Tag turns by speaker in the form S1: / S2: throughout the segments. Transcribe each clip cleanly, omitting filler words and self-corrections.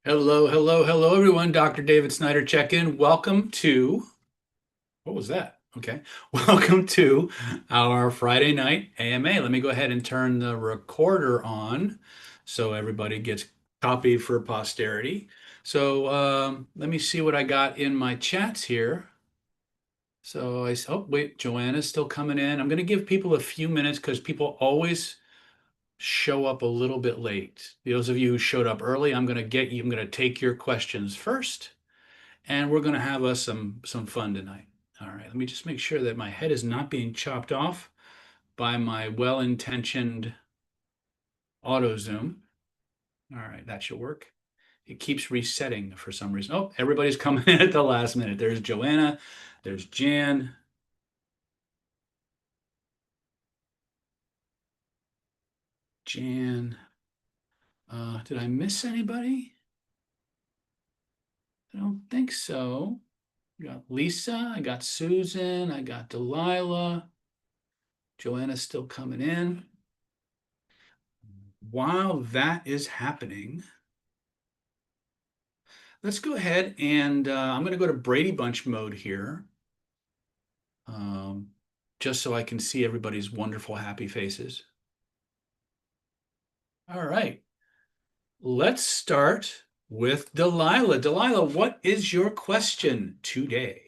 S1: Hello, hello, hello, everyone. Dr. David Snyder check-in. Welcome to, what was that? Okay. Welcome to our Friday night AMA. Let me go ahead and turn the recorder on so everybody gets copied for posterity. So let me see what I got in my chats here. Oh, wait, Joanna's still coming in. I'm going to give people a few minutes because people always show up a little bit late. Those of you who showed up early, I'm going to get you. I'm going to take your questions first, and we're going to have us some fun tonight. All right, let me just make sure that my head is not being chopped off by my well-intentioned auto zoom. All right, that should work. It keeps resetting for some reason. Oh, everybody's coming in at the last minute. There's Joanna, there's Jan. Jan, did I miss anybody? I don't think so. I got Lisa, I got Susan, I got Delilah. Joanna's still coming in. While that is happening, let's go ahead and I'm going to go to Brady Bunch mode here, um, just so I can see everybody's wonderful, happy faces. All right, let's start with Delilah. Delilah, what is your question today?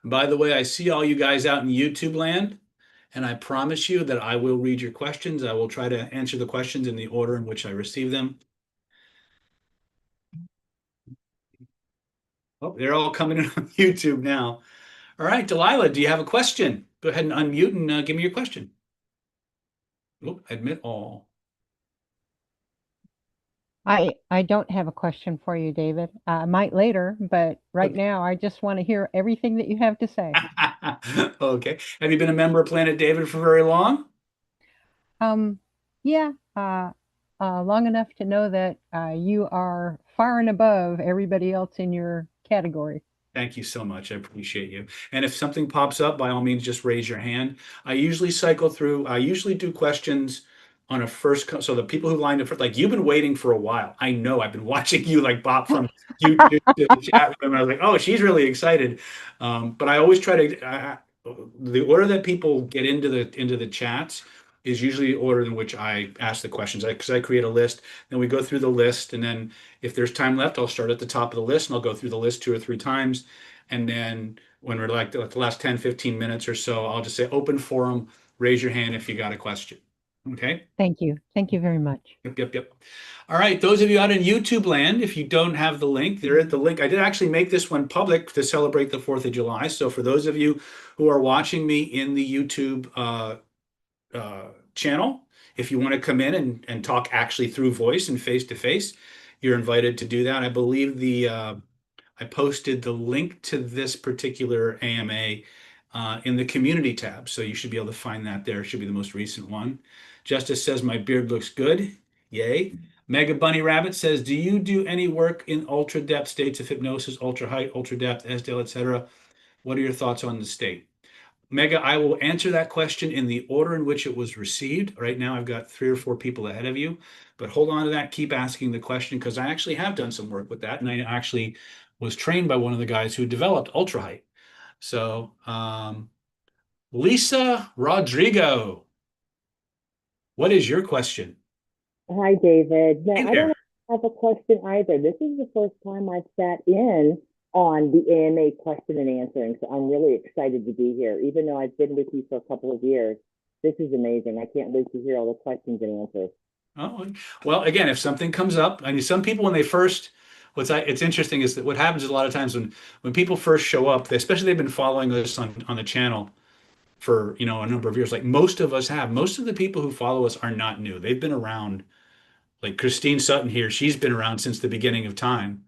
S1: By the way, I see all you guys out in YouTube land, and I promise you that I will read your questions. I will try to answer the questions in the order in which I receive them. Oh, they're all coming in on YouTube now. All right, Delilah, do you have a question? Go ahead and unmute and give me your question. Oh, admit all.
S2: I don't have a question for you, David. I might later, but right
S1: Okay.
S2: now I just want to hear everything that you have to say.
S1: Okay. Have you been a member of Planet David for very long?
S2: Um, yeah, long enough to know that you are far and above everybody else in your category.
S1: Thank you so much. I appreciate you. And if something pops up, by all means, just raise your hand. I usually cycle through, I usually do questions on a so the people who lined up for, like, you've been waiting for a while. I know I've been watching you like pop from YouTube to the chat room. And I was like, oh, she's really excited. But I always try to, the order that people get into the chats is usually the order in which I ask the questions. Because I create a list, then we go through the list, and then if there's time left, I'll start at the top of the list and I'll go through the list two or three times. And then when we're like the last 10, 15 minutes or so, I'll just say open forum, raise your hand if you got a question. Okay.
S2: Thank you. Thank you very much.
S1: Yep, yep, yep. All right, those of you out in YouTube land, if you don't have the link, there is the link. I did actually make this one public to celebrate the 4th of July. So for those of you who are watching me in the YouTube channel, if you want to come in and talk actually through voice and face to face, you're invited to do that. I believe I posted the link to this particular AMA in the community tab, so you should be able to find that there. It should be the most recent one. Justice says my beard looks good. Yay. Mega Bunny Rabbit says, do you do any work in ultra depth states of hypnosis, ultra height, ultra depth, SDL, etc.? What are your thoughts on the state? Mega, I will answer that question in the order in which it was received. Right now, I've got three or four people ahead of you, but hold on to that. Keep asking the question because I actually have done some work with that, and I actually was trained by one of the guys who developed ultra height. So, Lisa Rodrigo, what is your question?
S3: Hi, David. No,
S1: Hey
S3: I
S1: there.
S3: don't have a question either. This is the first time I've sat in on the AMA question and answering, so I'm really excited to be here. Even though I've been with you for a couple of years, this is amazing. I can't wait to hear all the questions and answers.
S1: Oh, well, again, if something comes up, I mean, some people when they first, it's interesting is that what happens is a lot of times when people first show up, especially they've been following us on the channel for a number of years, like most of us have. Most of the people who follow us are not new. They've been around. Like Christine Sutton here, she's been around since the beginning of time.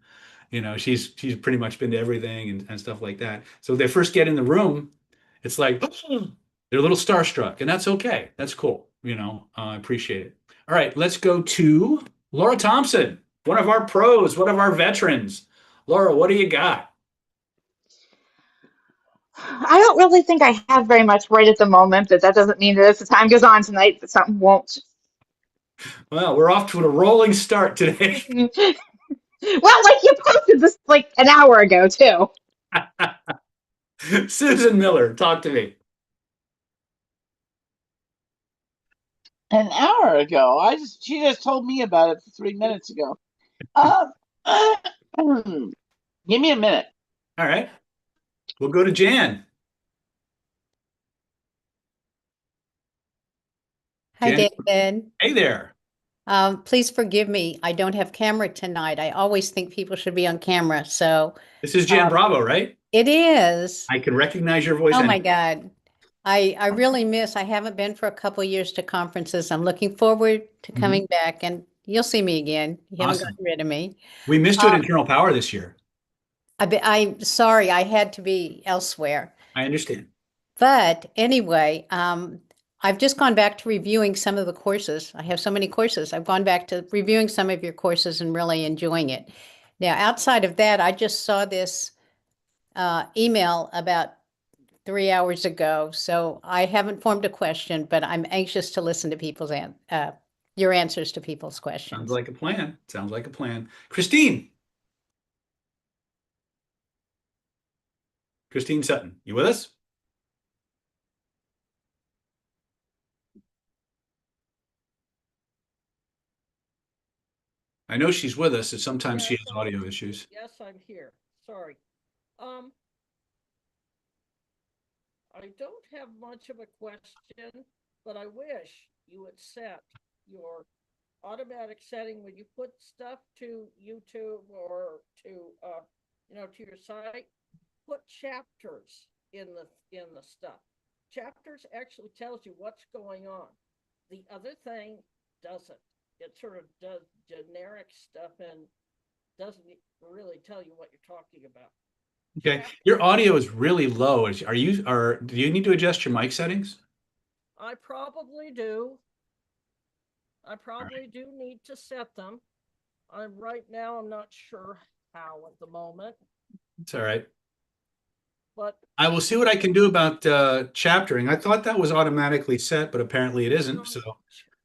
S1: She's pretty much been to everything and stuff like that. So they first get in the room, it's like they're a little starstruck, and that's okay. That's cool. I appreciate it. All right, let's go to Laura Thompson, one of our pros, one of our veterans. Laura, what do you got?
S4: I don't really think I have very much right at the moment, but that doesn't mean that as the time goes on tonight that something won't.
S1: Well, we're off to a rolling start today.
S4: Well, like you posted this like an hour ago too.
S1: Susan Miller, talk to me.
S5: An hour ago. She just told me about it 3 minutes ago. Uh, give me a minute.
S1: All right. We'll go to Jan.
S6: Hi,
S1: Jan,
S6: David.
S1: hey there.
S6: Please forgive me. I don't have camera tonight. I always think people should be on camera. So
S1: This is Jan Bravo, right?
S6: it is.
S1: I can recognize your voice.
S6: Oh my God. I really I haven't been for a couple years to conferences. I'm looking forward to coming back and you'll see me again. You haven't
S1: Awesome.
S6: gotten rid of me.
S1: We missed you at Internal Power this year.
S6: I'm sorry, I had to be elsewhere.
S1: I understand.
S6: But anyway, I've just gone back to reviewing some of the courses. I have so many courses. I've gone back to reviewing some of your courses and really enjoying it. Now, outside of that, I just saw this email about 3 hours ago. So I haven't formed a question, but I'm anxious to listen to your answers to people's
S1: Sounds
S6: questions.
S1: like a plan. Sounds like a plan. Christine. Christine Sutton, you with us? I know she's with us, and sometimes she
S7: Yes,
S1: has audio issues.
S7: yes, I'm here. Sorry. I don't have much of a question, but I wish you would set your automatic setting when you put stuff to YouTube or to your site. Put chapters in the stuff. Chapters actually tells you what's going on. The other thing doesn't. It sort of does generic stuff and doesn't really tell you what you're talking about.
S1: Okay. Your audio is really low. Do you need to adjust your mic settings?
S7: I probably do. I probably do need to set them. Right now, I'm not sure how at the moment,
S1: It's all right.
S7: but
S1: I will see what I can do about chaptering. I thought that was automatically set, but apparently it isn't. So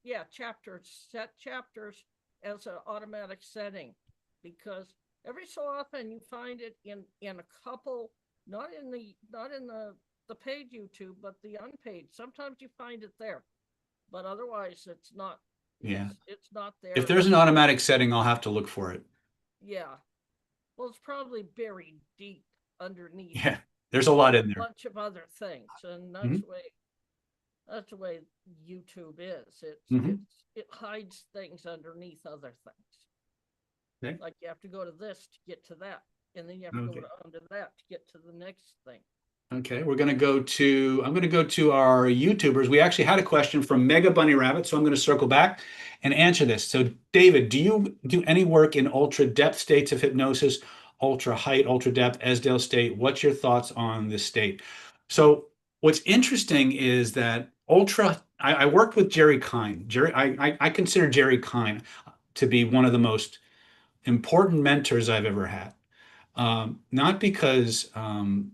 S7: yeah, set chapters as an automatic setting, because every so often you find it in a couple, not in the paid YouTube, but the unpaid. Sometimes you find it there, but otherwise it's not.
S1: yeah,
S7: it's not there.
S1: if there's an automatic setting, I'll have to look for it.
S7: Yeah, well, it's probably buried deep underneath.
S1: Yeah, there's a lot in
S7: A
S1: there.
S7: bunch of other things, and
S1: Mhm.
S7: that's the way YouTube is.
S1: Mhm.
S7: It hides things underneath other things.
S1: Okay.
S7: Like you have to go to this to get to that, and then you have to
S1: Okay.
S7: go to under that to get to the next thing.
S1: Okay, I'm going to go to our YouTubers. We actually had a question from Mega Bunny Rabbit, so I'm going to circle back and answer this. So, David, do you do any work in ultra depth states of hypnosis, ultra height, ultra depth, Esdale state? What's your thoughts on this state? So, what's interesting is that I worked with Jerry Kine. I consider Jerry Kine to be one of the most important mentors I've ever had. Not because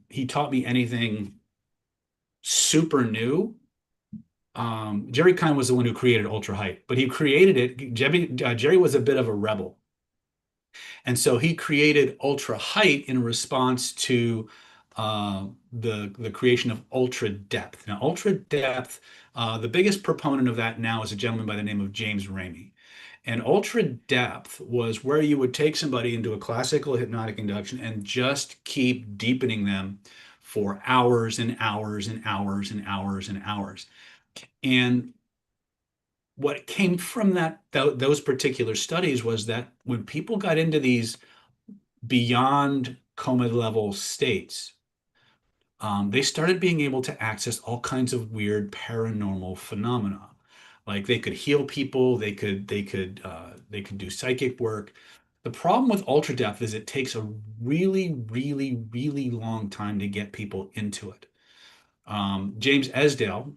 S1: he taught me anything super new. Jerry Kine was the one who created Ultra Height, but he created it. Jerry was a bit of a rebel. And so he created Ultra Height in response to the creation of Ultra Depth. Now, Ultra Depth, the biggest proponent of that now is a gentleman by the name of James Ramey. And ultra depth was where you would take somebody into a classical hypnotic induction and just keep deepening them for hours and hours and hours and hours and hours. And what came from those particular studies was that when people got into these beyond coma level states, they started being able to access all kinds of weird paranormal phenomena. Like they could heal people, they could do psychic work. The problem with ultra depth is it takes a really, really, really long time to get people into it. James Esdale,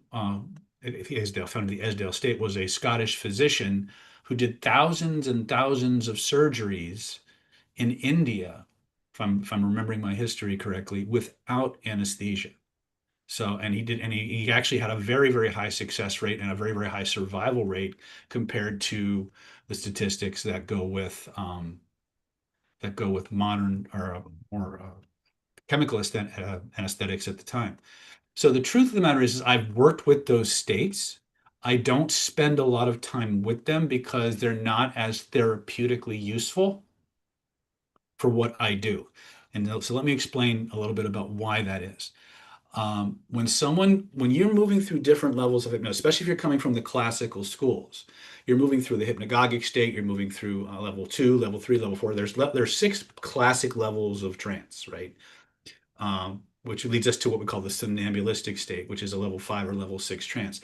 S1: Esdale, founded the Esdale State, was a Scottish physician who did thousands and thousands of surgeries in India, if I'm remembering my history correctly, without anesthesia. So, and he actually had a very, very high success rate and a very, very high survival rate compared to the statistics that go with modern or chemical anesthetics at the time. So the truth of the matter is I've worked with those states. I don't spend a lot of time with them because they're not as therapeutically useful for what I do. And so let me explain a little bit about why that is. When you're moving through different levels of hypnosis, especially if you're coming from the classical schools, you're moving through the hypnagogic state, you're moving through level 2, level 3, level 4. There's 6 classic levels of trance, right? Which leads us to what we call the somnambulistic state, which is a level 5 or level 6 trance.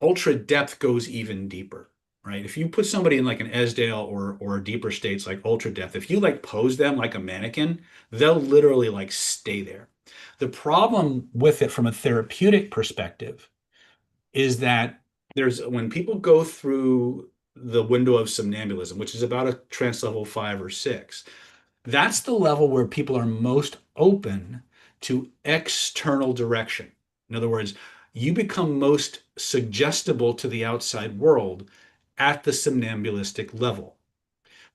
S1: Ultra depth goes even deeper, right? If you put somebody in like an Esdale or deeper states like ultra depth, if you like pose them like a mannequin, they'll literally like stay there. The problem with it from a therapeutic perspective is that when people go through the window of somnambulism, which is about a trance level 5 or 6, that's the level where people are most open to external direction. In other words, you become most suggestible to the outside world at the somnambulistic level.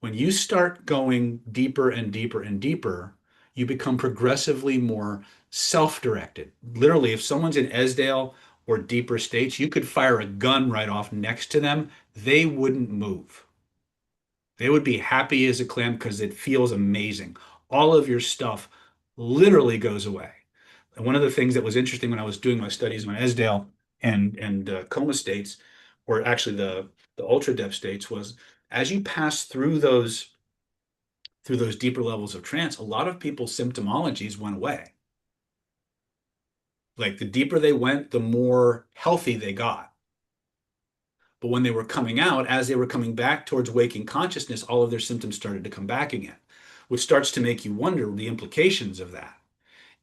S1: When you start going deeper and deeper and deeper, you become progressively more self-directed. Literally, if someone's in Esdale or deeper states, you could fire a gun right off next to them. They wouldn't move. They would be happy as a clam because it feels amazing. All of your stuff literally goes away. And one of the things that was interesting when I was doing my studies on Esdale and coma states, or actually the ultra depth states, was as you pass through those deeper levels of trance, a lot of people's symptomologies went away. Like the deeper they went, the more healthy they got. But when they were coming out, as they were coming back towards waking consciousness, all of their symptoms started to come back again, which starts to make you wonder the implications of that.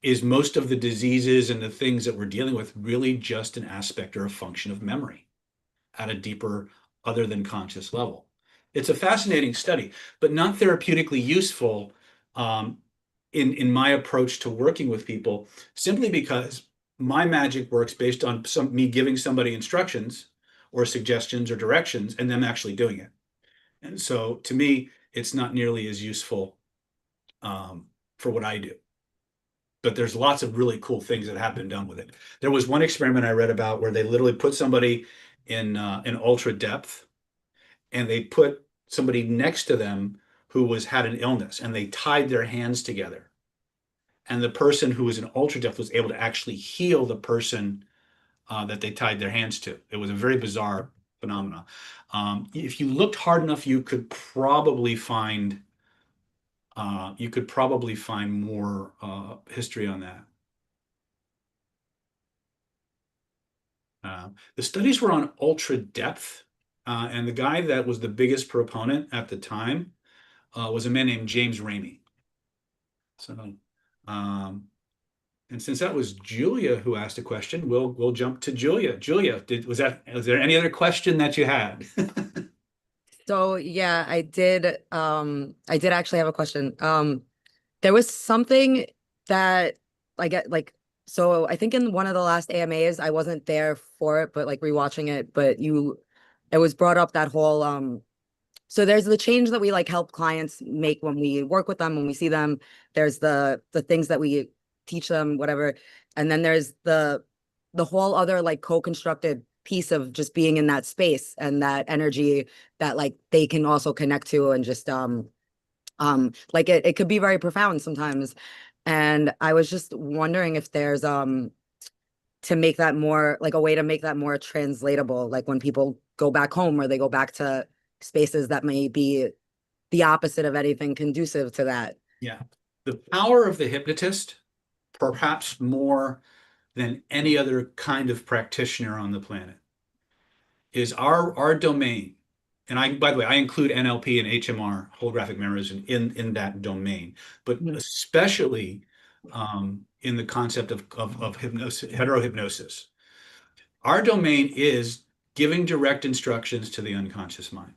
S1: Is most of the diseases and the things that we're dealing with really just an aspect or a function of memory at a deeper, other than conscious level? It's a fascinating study, but not therapeutically useful in my approach to working with people, simply because my magic works based on me giving somebody instructions or suggestions or directions and them actually doing it. And so to me, it's not nearly as useful for what I do. But there's lots of really cool things that have been done with it. There was one experiment I read about where they literally put somebody in ultra depth, and they put somebody next to them who had an illness, and they tied their hands together. And the person who was in ultra depth was able to actually heal the person that they tied their hands to. It was a very bizarre phenomenon. If you looked hard enough, you could probably find more history on that. The studies were on ultra depth, and the guy that was the biggest proponent at the time was a man named James Ramey. So, and since that was Julia who asked a question, we'll jump to Julia. Julia, was there any other question that you had?
S8: So yeah, I did actually have a question. There was something that I get like, so I think in one of the last AMAs, I wasn't there for it, but like rewatching it, but it was brought up that whole so there's the change that we like help clients make when we work with them, when we see them. There's the things that we teach them, whatever. And then there's the whole other like co-constructed piece of just being in that space and that energy that like they can also connect to, and just like it could be very profound sometimes. And I was just wondering if there's to make that more like a way to make that more translatable, like when people go back home or they go back to spaces that may be the opposite of anything conducive to that.
S1: Yeah. The power of the hypnotist, perhaps more than any other kind of practitioner on the planet, is our domain. And by the way, I include NLP and HMR, holographic memorism, in that domain, but especially in the concept of hypnosis, heterohypnosis. Our domain is giving direct instructions to the unconscious mind.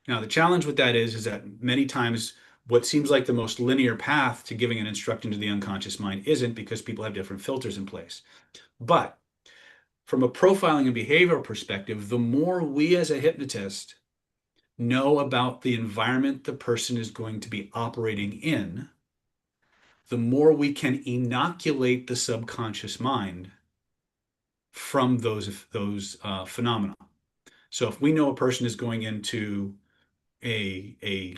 S1: Now, the challenge with that is that many times what seems like the most linear path to giving an instruction to the unconscious mind isn't, because people have different filters in place. But from a profiling and behavioral perspective, the more we as a hypnotist know about the environment the person is going to be operating in, the more we can inoculate the subconscious mind from those phenomena. So if we know a person is going into a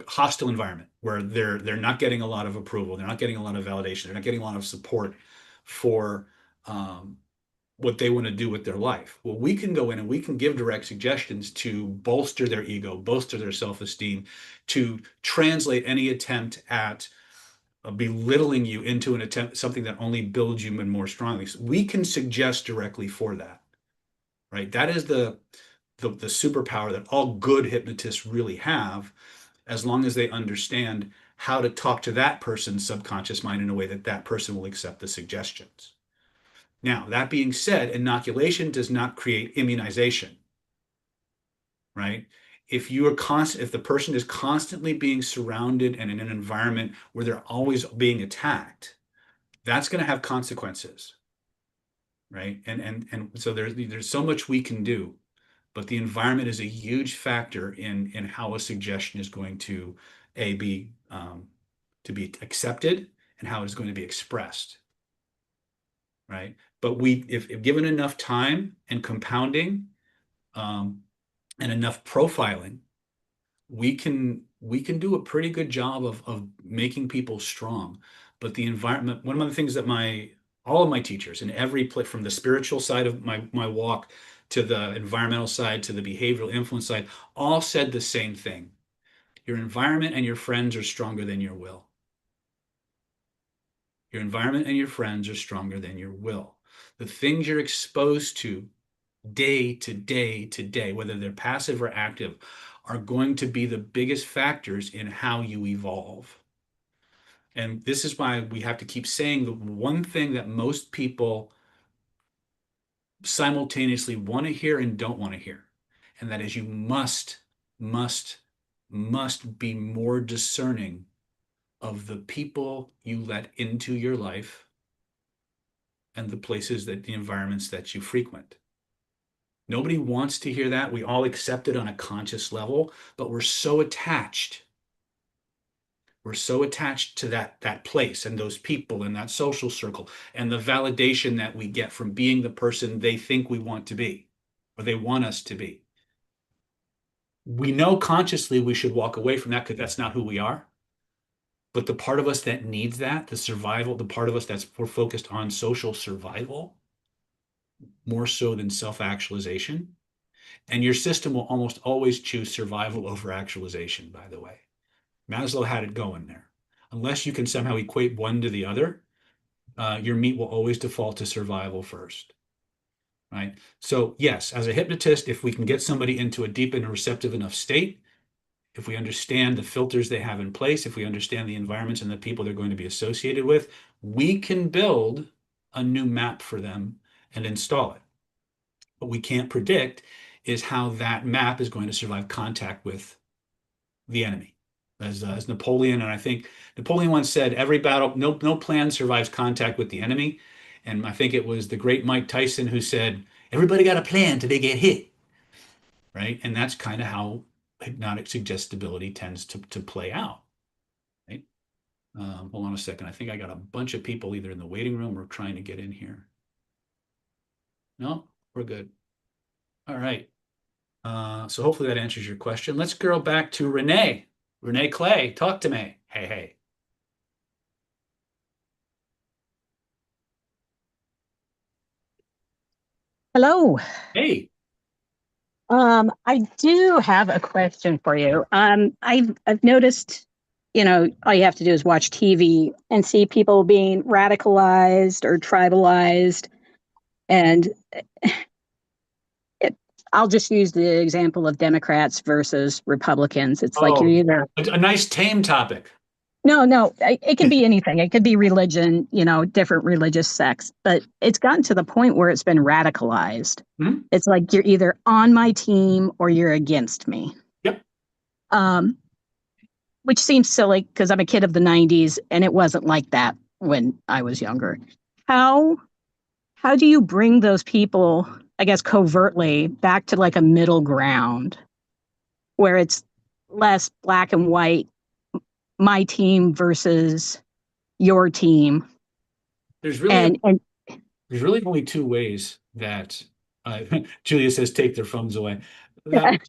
S1: hostile environment where they're not getting a lot of approval, they're not getting a lot of validation, they're not getting a lot of support for what they want to do with their life. Well, we can go in and we can give direct suggestions to bolster their ego, bolster their self-esteem, to translate any attempt at belittling you into an attempt, something that only builds you more strongly. So we can suggest directly for that, right? That is the superpower that all good hypnotists really have, as long as they understand how to talk to that person's subconscious mind in a way that that person will accept the suggestions. Now, that being said, inoculation does not create immunization, right? If the person is constantly being surrounded and in an environment where they're always being attacked, that's going to have consequences, right? And so there's so much we can do, but the environment is a huge factor in how a suggestion is going to be accepted and how it is going to be expressed, right? But if given enough time and compounding, and enough profiling, we can do a pretty good job of making people strong. But the environment, one of the things that all of my teachers in every place, from the spiritual side of my walk to the environmental side to the behavioral influence side, all said the same thing. Your environment and your friends are stronger than your will. Your environment and your friends are stronger than your will. The things you're exposed to day to day to day, whether they're passive or active, are going to be the biggest factors in how you evolve. And this is why we have to keep saying the one thing that most people simultaneously want to hear and don't want to hear. And that is, you must be more discerning of the people you let into your life and the environments that you frequent. Nobody wants to hear that. We all accept it on a conscious level, but we're so attached. We're so attached to that place and those people and that social circle and the validation that we get from being the person they think we want to be or they want us to be. We know consciously we should walk away from that because that's not who we are. But the part of us that needs that, the survival, the part of us we're focused on social survival, more so than self-actualization. And your system will almost always choose survival over actualization, by the way. Maslow had it going there. Unless you can somehow equate one to the other, your meat will always default to survival first, right? So yes, as a hypnotist, if we can get somebody into a deep and receptive enough state, if we understand the filters they have in place, if we understand the environments and the people they're going to be associated with, we can build a new map for them and install it. What we can't predict is how that map is going to survive contact with the enemy. As Napoleon, and I think Napoleon once said, every battle, no plan survives contact with the enemy. And I think it was the great Mike Tyson who said, everybody got a plan till they get hit, right? And that's kind of how hypnotic suggestibility tends to play out, right? Hold on a second. I think I got a bunch of people either in the waiting room or trying to get in here. No, we're good. All right. So hopefully that answers your question. Let's go back to Renee. Renee Clay, talk to me. Hey.
S9: Hello.
S1: Hey.
S9: I do have a question for you. I've noticed, all you have to do is watch TV and see people being radicalized or tribalized. And I'll just use the example of Democrats versus Republicans. It's like you're either
S1: a nice tame topic.
S9: No, it could be anything. It could be religion, different religious sects, but it's gotten to the point where it's been radicalized.
S1: Hmm?
S9: It's like you're either on my team or you're against me.
S1: Yep.
S9: which seems silly because I'm a kid of the 90s and it wasn't like that when I was younger. How how do you bring those people, I guess, covertly back to like a middle ground where it's less black and white, my team versus your team?
S1: There's really
S9: And
S1: there's really only two ways that Julia says take their phones away. That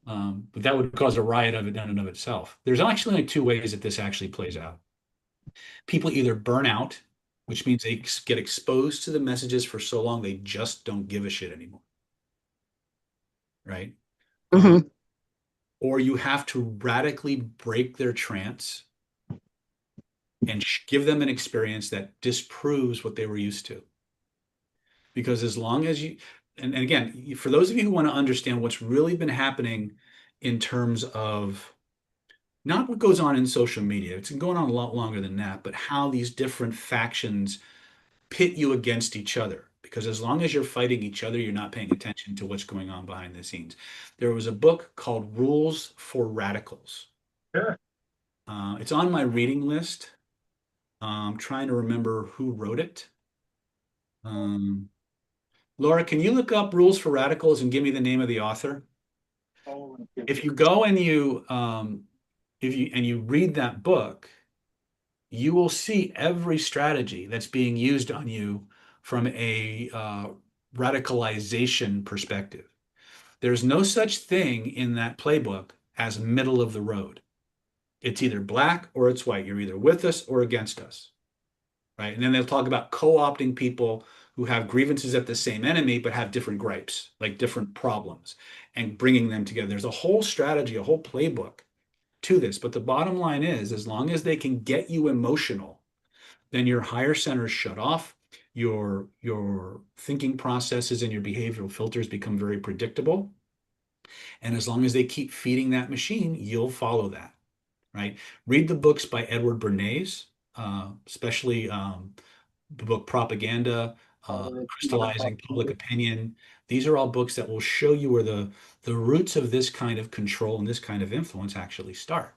S1: but that would cause a riot of it in and of itself. There's actually only two ways that this actually plays out. People either burn out, which means they get exposed to the messages for so long they just don't give a shit anymore, right?
S9: Mhm.
S1: Or you have to radically break their trance and give them an experience that disproves what they were used to. Because as long as you, and again, for those of you who want to understand what's really been happening in terms of not what goes on in social media, it's been going on a lot longer than that, but how these different factions pit you against each other. Because as long as you're fighting each other, you're not paying attention to what's going on behind the scenes. There was a book called Rules for Radicals.
S10: Sure.
S1: It's on my reading list. I'm trying to remember who wrote it. Laura, can you look up Rules for Radicals and give me the name of the author? If you go and you read that book, you will see every strategy that's being used on you from a radicalization perspective. There's no such thing in that playbook as middle of the road. It's either black or it's white. You're either with us or against us, right? And then they'll talk about co-opting people who have grievances at the same enemy but have different gripes, like different problems, and bringing them together. There's a whole strategy, a whole playbook to this. But the bottom line is, as long as they can get you emotional, then your higher centers shut off, your thinking processes and your behavioral filters become very predictable. And as long as they keep feeding that machine, you'll follow that, right? Read the books by Edward Bernays, especially the book Propaganda, Crystallizing Public Opinion. These are all books that will show you where the roots of this kind of control and this kind of influence actually start,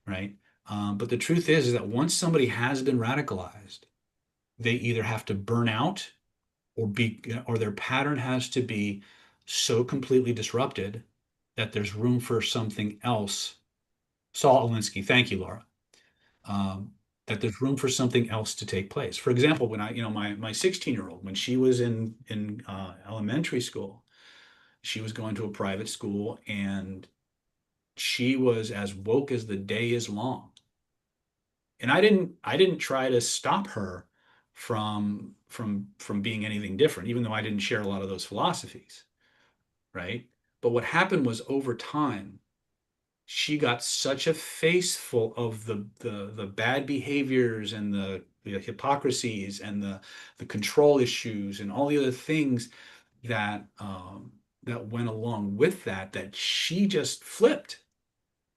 S1: right? But the truth is that once somebody has been radicalized, they either have to burn out or their pattern has to be so completely disrupted that there's room for something else. Saul Alinsky, thank you, Laura. That there's room for something else to take place. For example, when my 16-year-old, when she was in elementary school, she was going to a private school and she was as woke as the day is long. And I didn't try to stop her from being anything different, even though I didn't share a lot of those philosophies, right? But what happened was over time, she got such a face full of the bad behaviors and the hypocrisies and the control issues and all the other things that that went along with that she just flipped.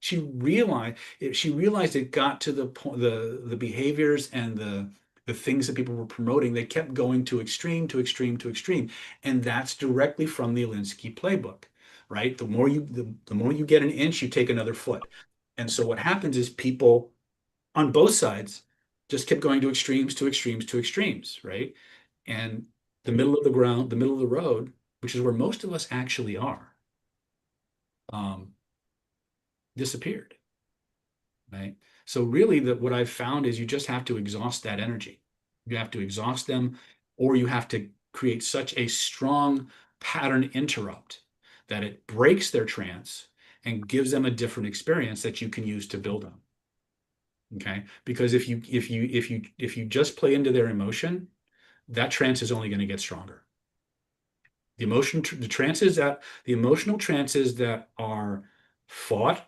S1: She realized it got to the point, the behaviors and the things that people were promoting. They kept going to extreme to extreme to extreme, and that's directly from the Alinsky playbook, right? The more you get an inch, you take another foot. And so what happens is people on both sides just kept going to extremes to extremes to extremes, right? And the middle of the ground, the middle of the road, which is where most of us actually are, um, disappeared, right? So really what I've found is you just have to exhaust that energy. You have to exhaust them, or you have to create such a strong pattern interrupt that it breaks their trance and gives them a different experience that you can use to build on. Okay? Because if you just play into their emotion, that trance is only going to get stronger. The emotional trances that are fought,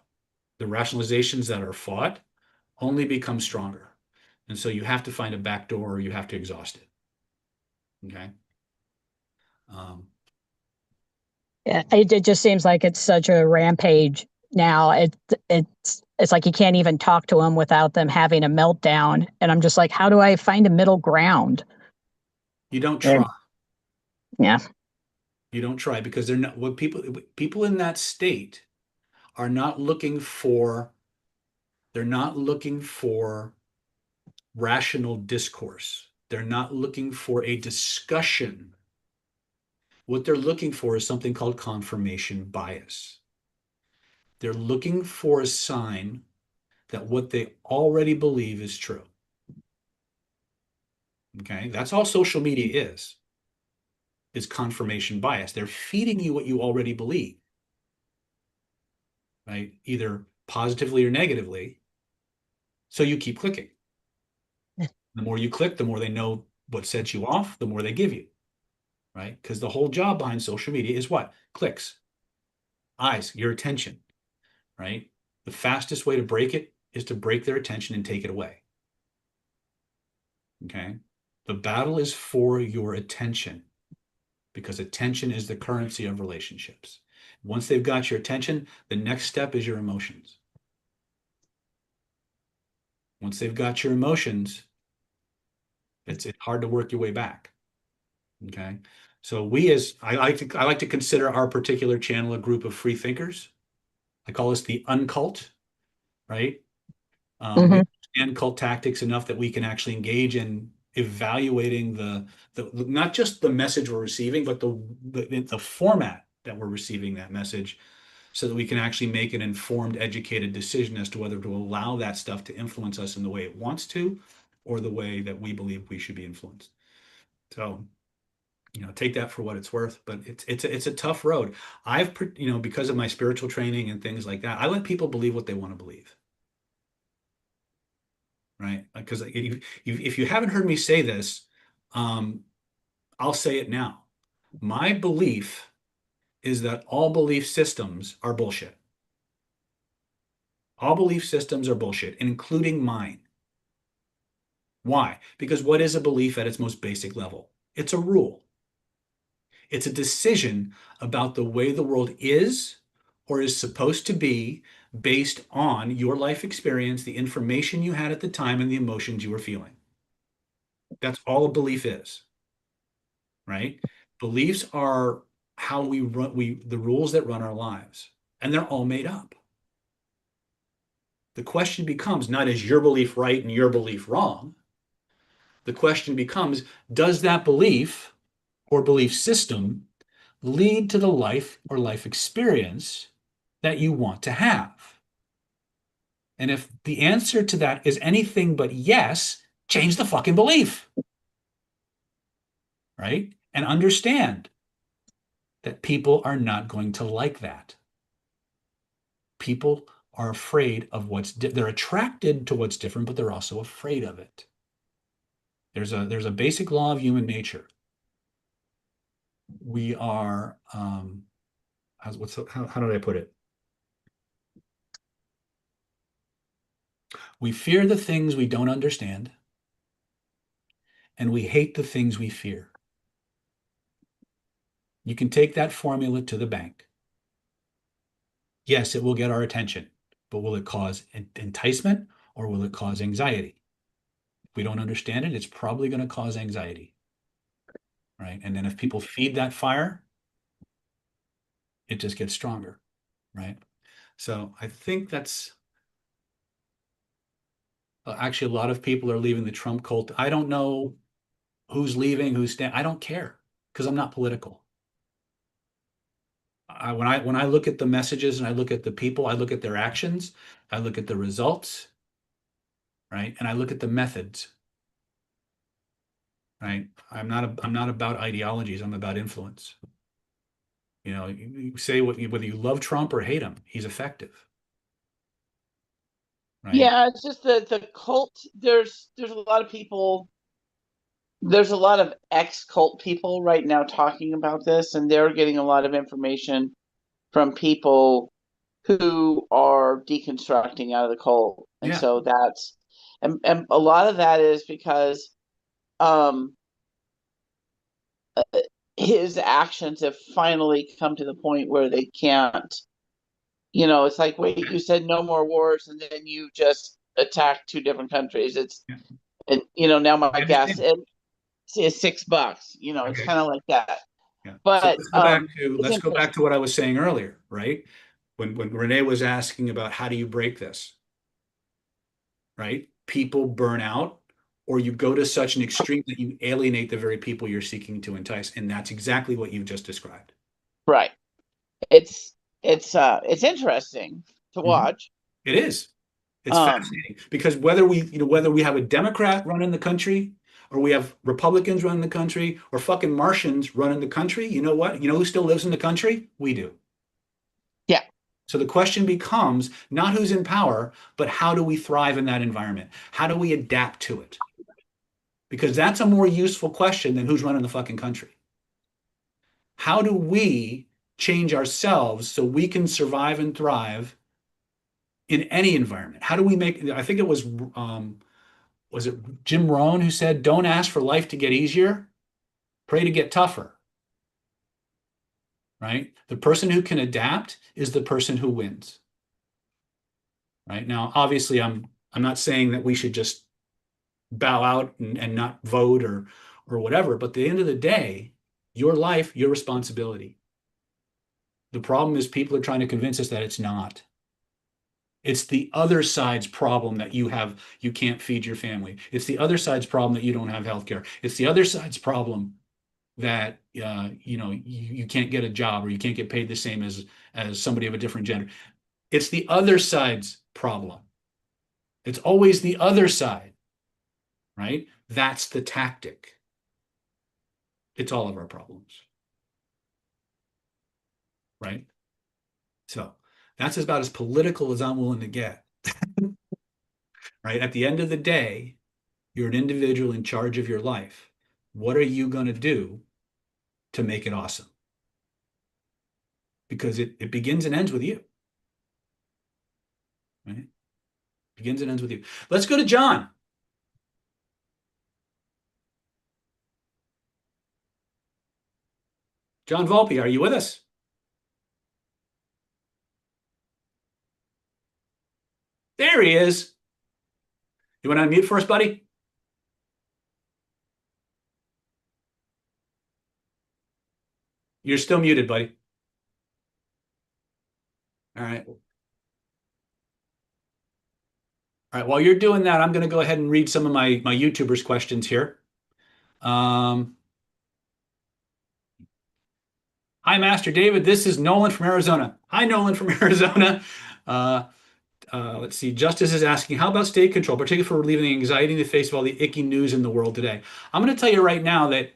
S1: the rationalizations that are fought, only become stronger. And so you have to find a back door or you have to exhaust it. Okay.
S9: Yeah, it just seems like it's such a rampage now. It's like you can't even talk to them without them having a meltdown. And I'm just like, how do I find a middle ground?
S1: You don't try.
S9: Yeah.
S1: You don't try because they're not what people in that state are not looking for, they're not looking for rational discourse. They're not looking for a discussion. What they're looking for is something called confirmation bias. They're looking for a sign that what they already believe is true. Okay, that's all social media is confirmation bias. They're feeding you what you already believe, right? Either positively or negatively. So you keep clicking. The more you click, the more they know what sets you off, the more they give you, right? Because the whole job behind social media is what? Clicks, eyes, your attention, right? The fastest way to break it is to break their attention and take it away. Okay? The battle is for your attention because attention is the currency of relationships. Once they've got your attention, the next step is your emotions. Once they've got your emotions, it's hard to work your way back. Okay. So I like to consider our particular channel a group of free thinkers. I call us the uncult, right? We understand cult tactics enough that we can actually engage in evaluating the not just the message we're receiving, but the format that we're receiving that message, so that we can actually make an informed, educated decision as to whether to allow that stuff to influence us in the way it wants to, or the way that we believe we should be influenced. So, take that for what it's worth, but it's a tough road. Because of my spiritual training and things like that, I let people believe what they want to believe. Right? Because if you haven't heard me say this, I'll say it now. My belief is that all belief systems are bullshit. All belief systems are bullshit, including mine. Why? Because what is a belief at its most basic level? It's a rule. It's a decision about the way the world is or is supposed to be based on your life experience, the information you had at the time, and the emotions you were feeling. That's all a belief is, right? Beliefs are how we run, the rules that run our lives, and they're all made up. The question becomes not, is your belief right and your belief wrong? The question becomes, does that belief or belief system lead to the life or life experience that you want to have? And if the answer to that is anything but yes, change the fucking belief. Right? And understand that people are not going to like that. People are afraid of they're attracted to what's different, but they're also afraid of it. There's a basic law of human nature. We are, how did I put it? We fear the things we don't understand, and we hate the things we fear. You can take that formula to the bank. Yes, it will get our attention, but will it cause enticement or will it cause anxiety? If we don't understand it, it's probably going to cause anxiety, right? And then if people feed that fire, it just gets stronger, right? So I think that's actually, a lot of people are leaving the Trump cult. I don't know who's leaving, who's staying. I don't care because I'm not political. When I look at the messages and I look at the people, I look at their actions, I look at the results, right? And I look at the methods, right? I'm not about ideologies. I'm about influence. You say whether you love Trump or hate him, he's effective, right?
S5: Yeah, it's just the cult. There's a lot of people. There's a lot of ex-cult people right now talking about this, and they're getting a lot of information from people who are deconstructing out of the cult. And
S1: Yeah.
S5: so and a lot of that is because his actions have finally come to the point where they can't, it's like, wait, you said no more wars, and then you just attacked two different countries. And now my gas is $6. It's kind of like that.
S1: Yeah. So
S5: But
S1: let's go back to what I was saying earlier, right? when Renee was asking about how do you break this, right? People burn out, or you go to such an extreme that you alienate the very people you're seeking to entice. And that's exactly what you've just described.
S5: Right. It's interesting to watch.
S1: It is. It's
S5: Um,
S1: fascinating because whether we have a Democrat running the country or we have Republicans running the country or fucking Martians running the country, you know what? You know who still lives in the country? We do.
S5: Yeah.
S1: So the question becomes not who's in power, but how do we thrive in that environment? How do we adapt to it? Because that's a more useful question than who's running the fucking country. How do we change ourselves so we can survive and thrive in any environment? How do we make, I think it was it Jim Rohn who said, don't ask for life to get easier, pray to get tougher, right? The person who can adapt is the person who wins, right? Now, obviously, I'm not saying that we should just bow out and not vote or whatever, but at the end of the day, your life, your responsibility. The problem is people are trying to convince us that it's not. It's the other side's problem that you can't feed your family. It's the other side's problem that you don't have health care. It's the other side's problem that you can't get a job or you can't get paid the same as somebody of a different gender. It's the other side's problem. It's always the other side, right? That's the tactic. It's all of our problems, right? So that's about as political as I'm willing to get, right? At the end of the day, you're an individual in charge of your life. What are you going to do to make it awesome? Because it begins and ends with you, right? Begins and ends with you. Let's go to John. John Volpe, are you with us? There he is. You want to unmute for us, buddy? You're still muted, buddy. All right. All right. While you're doing that, I'm going to go ahead and read some of my YouTubers' questions here. Hi, Master David. This is Nolan from Arizona. Hi, Nolan from Arizona. Let's see. Justice is asking, how about state control, particularly for relieving the anxiety in the face of all the icky news in the world today? I'm going to tell you right now that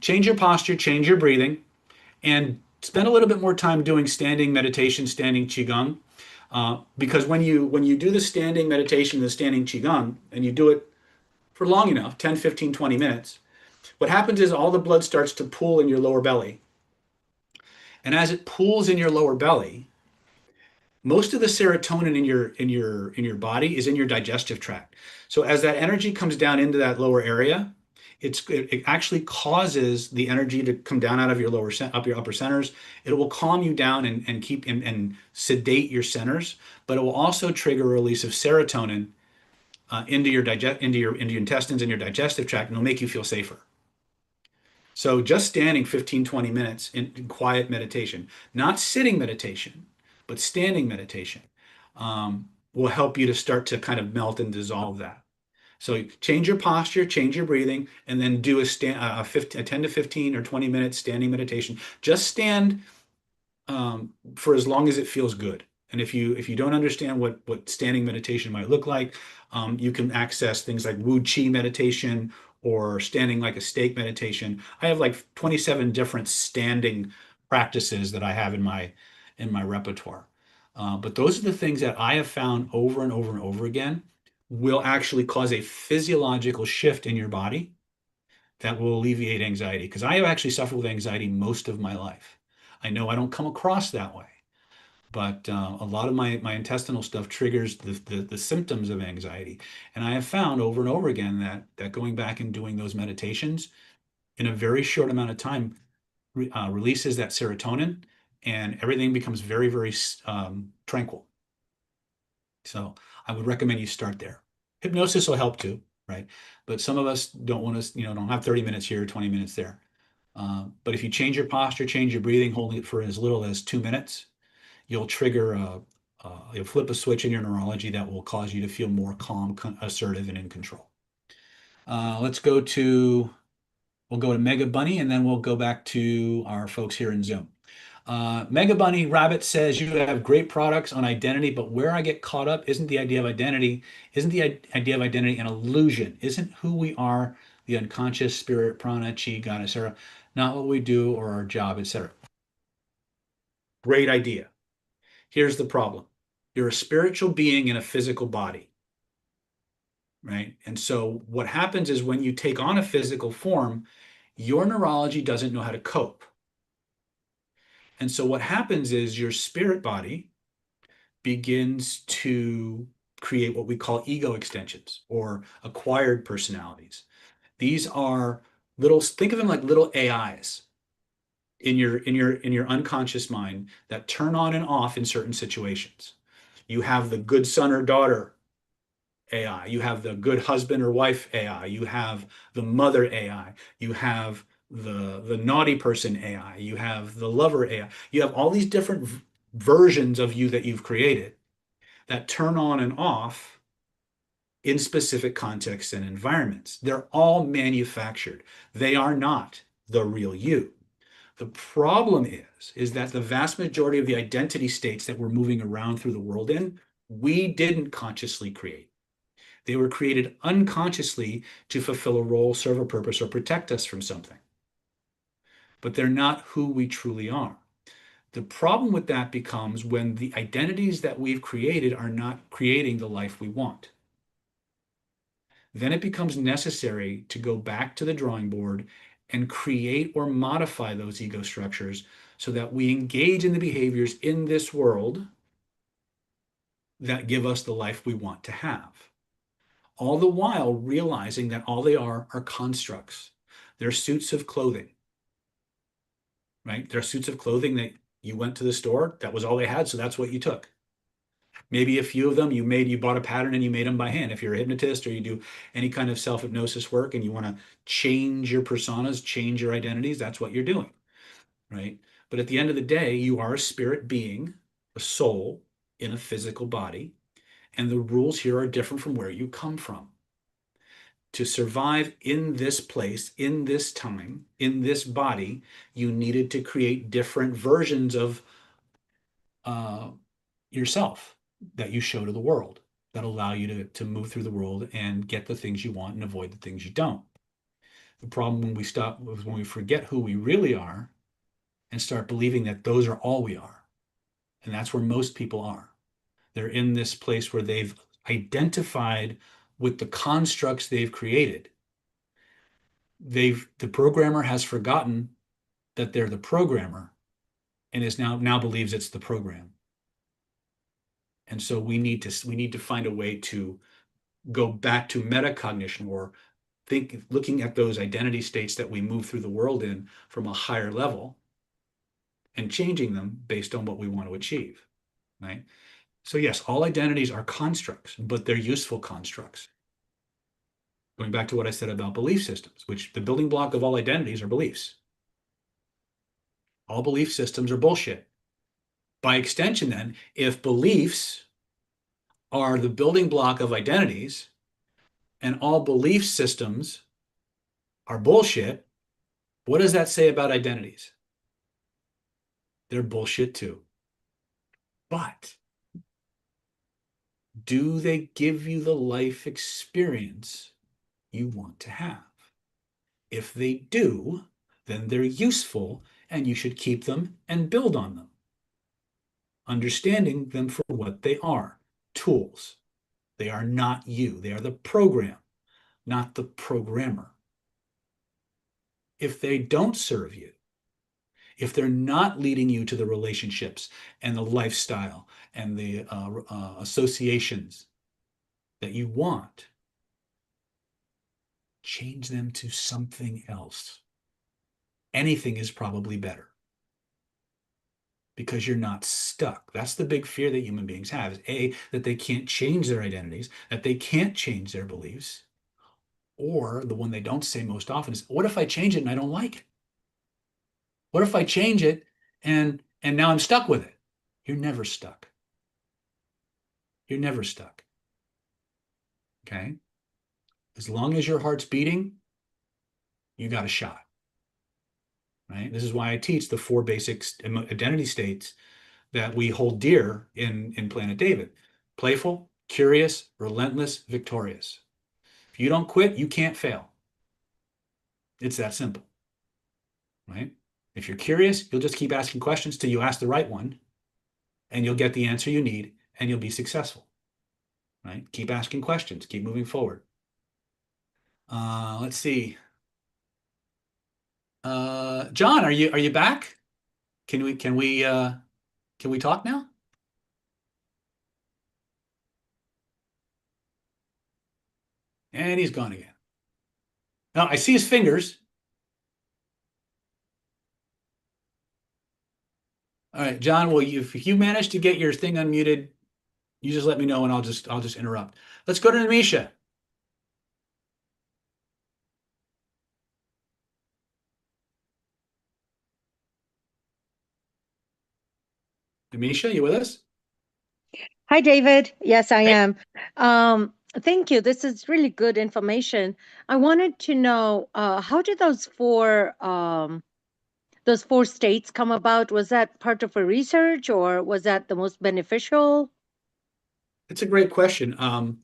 S1: change your posture, change your breathing, and spend a little bit more time doing standing meditation, standing qigong. Because when you do the standing meditation, the standing qigong, and you do it for long enough, 10, 15, 20 minutes, what happens is all the blood starts to pool in your lower belly. And as it pools in your lower belly, most of the serotonin in your body is in your digestive tract. So as that energy comes down into that lower area, it actually causes the energy to come down out of your upper centers. It will calm you down and keep and sedate your centers, but it will also trigger a release of serotonin into your intestines and your digestive tract, and it'll make you feel safer. So just standing 15, 20 minutes in quiet meditation, not sitting meditation, but standing meditation, will help you to start to kind of melt and dissolve that. So change your posture, change your breathing, and then do a 10 to 15 or 20 minute standing meditation. Just stand for as long as it feels good. And if you don't understand what standing meditation might look like, you can access things like Wu Chi meditation or standing like a steak meditation. I have like 27 different standing practices that I have in my repertoire. But those are the things that I have found over and over and over again will actually cause a physiological shift in your body that will alleviate anxiety. Because I have actually suffered with anxiety most of my life. I know I don't come across that way, but a lot of my intestinal stuff triggers the symptoms of anxiety. And I have found over and over again that going back and doing those meditations in a very short amount of time releases that serotonin, and everything becomes very, very tranquil. So I would recommend you start there. Hypnosis will help too, right? But some of us don't want to, don't have 30 minutes here, 20 minutes there. But if you change your posture, change your breathing, holding it for as little as 2 minutes, you'll trigger you'll flip a switch in your neurology that will cause you to feel more calm, assertive, and in control. We'll go to Mega Bunny, and then we'll go back to our folks here in Zoom. Mega Bunny Rabbit says, you have great products on identity, but where I get caught up isn't the idea of identity, an illusion? Isn't who we are the unconscious spirit, prana, chi, God, etc., not what we do or our job, etc.? Great idea. Here's the problem. You're a spiritual being in a physical body, right? And so what happens is when you take on a physical form, your neurology doesn't know how to cope. And so what happens is your spirit body begins to create what we call ego extensions or acquired personalities. These are think of them like little AIs in your unconscious mind that turn on and off in certain situations. You have the good son or daughter AI, you have the good husband or wife AI, you have the mother AI, you have the naughty person AI, you have the lover AI. You have all these different versions of you that you've created that turn on and off in specific contexts and environments. They're all manufactured. They are not the real you. The problem is that the vast majority of the identity states that we're moving around through the world in, we didn't consciously create. They were created unconsciously to fulfill a role, serve a purpose, or protect us from something. But they're not who we truly are. The problem with that becomes when the identities that we've created are not creating the life we want. Then it becomes necessary to go back to the drawing board and create or modify those ego structures so that we engage in the behaviors in this world that give us the life we want to have. All the while realizing that all they are constructs. They're suits of clothing, right? They're suits of clothing that you went to the store, that was all they had, so that's what you took. Maybe a few of them you bought a pattern and you made them by hand. If you're a hypnotist or you do any kind of self-hypnosis work and you want to change your personas, change your identities, that's what you're doing, right? But at the end of the day, you are a spirit being, a soul in a physical body, and the rules here are different from where you come from. To survive in this place, in this time, in this body, you needed to create different versions of yourself that you show to the world that allow you to move through the world and get the things you want and avoid the things you don't. The problem when we stop is when we forget who we really are and start believing that those are all we are. And that's where most people are. They're in this place where they've identified with the constructs they've created. The programmer has forgotten that they're the programmer and is now believes it's the program. And so we need to find a way to go back to metacognition or looking at those identity states that we move through the world in from a higher level and changing them based on what we want to achieve, right? So yes, all identities are constructs, but they're useful constructs. Going back to what I said about belief systems, which the building block of all identities are beliefs. All belief systems are bullshit. By extension, then, if beliefs are the building block of identities and all belief systems are bullshit, what does that say about identities? They're bullshit too. But do they give you the life experience you want to have? If they do, then they're useful and you should keep them and build on them, understanding them for what they are, tools. They are not you. They are the program, not the programmer. If they don't serve you, if they're not leading you to the relationships and the lifestyle and the associations that you want, change them to something else. Anything is probably better because you're not stuck. That's the big fear that human beings have, is A, that they can't change their identities, that they can't change their beliefs, or the one they don't say most often is, what if I change it and I don't like it? What if I change it and now I'm stuck with it? you're never stuck. You're never stuck. Okay? As long as your heart's beating, you got a shot. Right? This is why I teach the 4 basic identity states that we hold dear in Planet David. Playful, curious, relentless, victorious. If you don't quit, you can't fail. It's that simple. Right? If you're curious, you'll just keep asking questions till you ask the right one, and you'll get the answer you need, and you'll be successful. Right? Keep asking questions, keep moving forward. Let's see. John, are you back? Can we talk now? And he's gone again. Now I see his fingers. All right, John, well, if you manage to get your thing unmuted, you just let me know and I'll just interrupt. Let's go to Namisha. Namisha, you with us?
S10: Hi, David. Yes, I
S1: Hey.
S10: am. Thank you. This is really good information. I wanted to know how did those four states come about? Was that part of a research or was that the most beneficial?
S1: It's a great question. A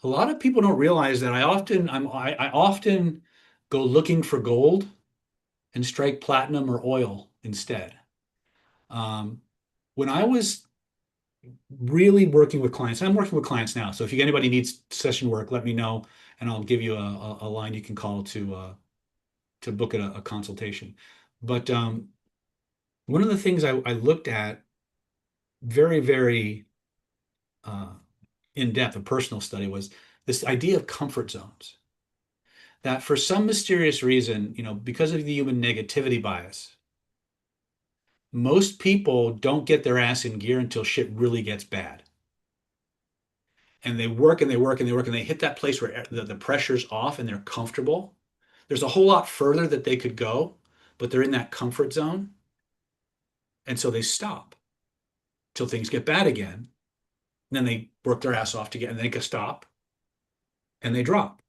S1: lot of people don't realize that I often go looking for gold and strike platinum or oil instead. When I was really working with clients, and I'm working with clients now, so if anybody needs session work, let me know, and I'll give you a line you can call to book a consultation. But one of the things I looked at very, very in depth, a personal study, was this idea of comfort zones. That for some mysterious reason, because of the human negativity bias, most people don't get their ass in gear until shit really gets bad. And they work and they work and they work and they hit that place where the pressure's off and they're comfortable. There's a whole lot further that they could go, but they're in that comfort zone. And so they stop till things get bad again. And then they work their ass off to get, and they can stop and they drop.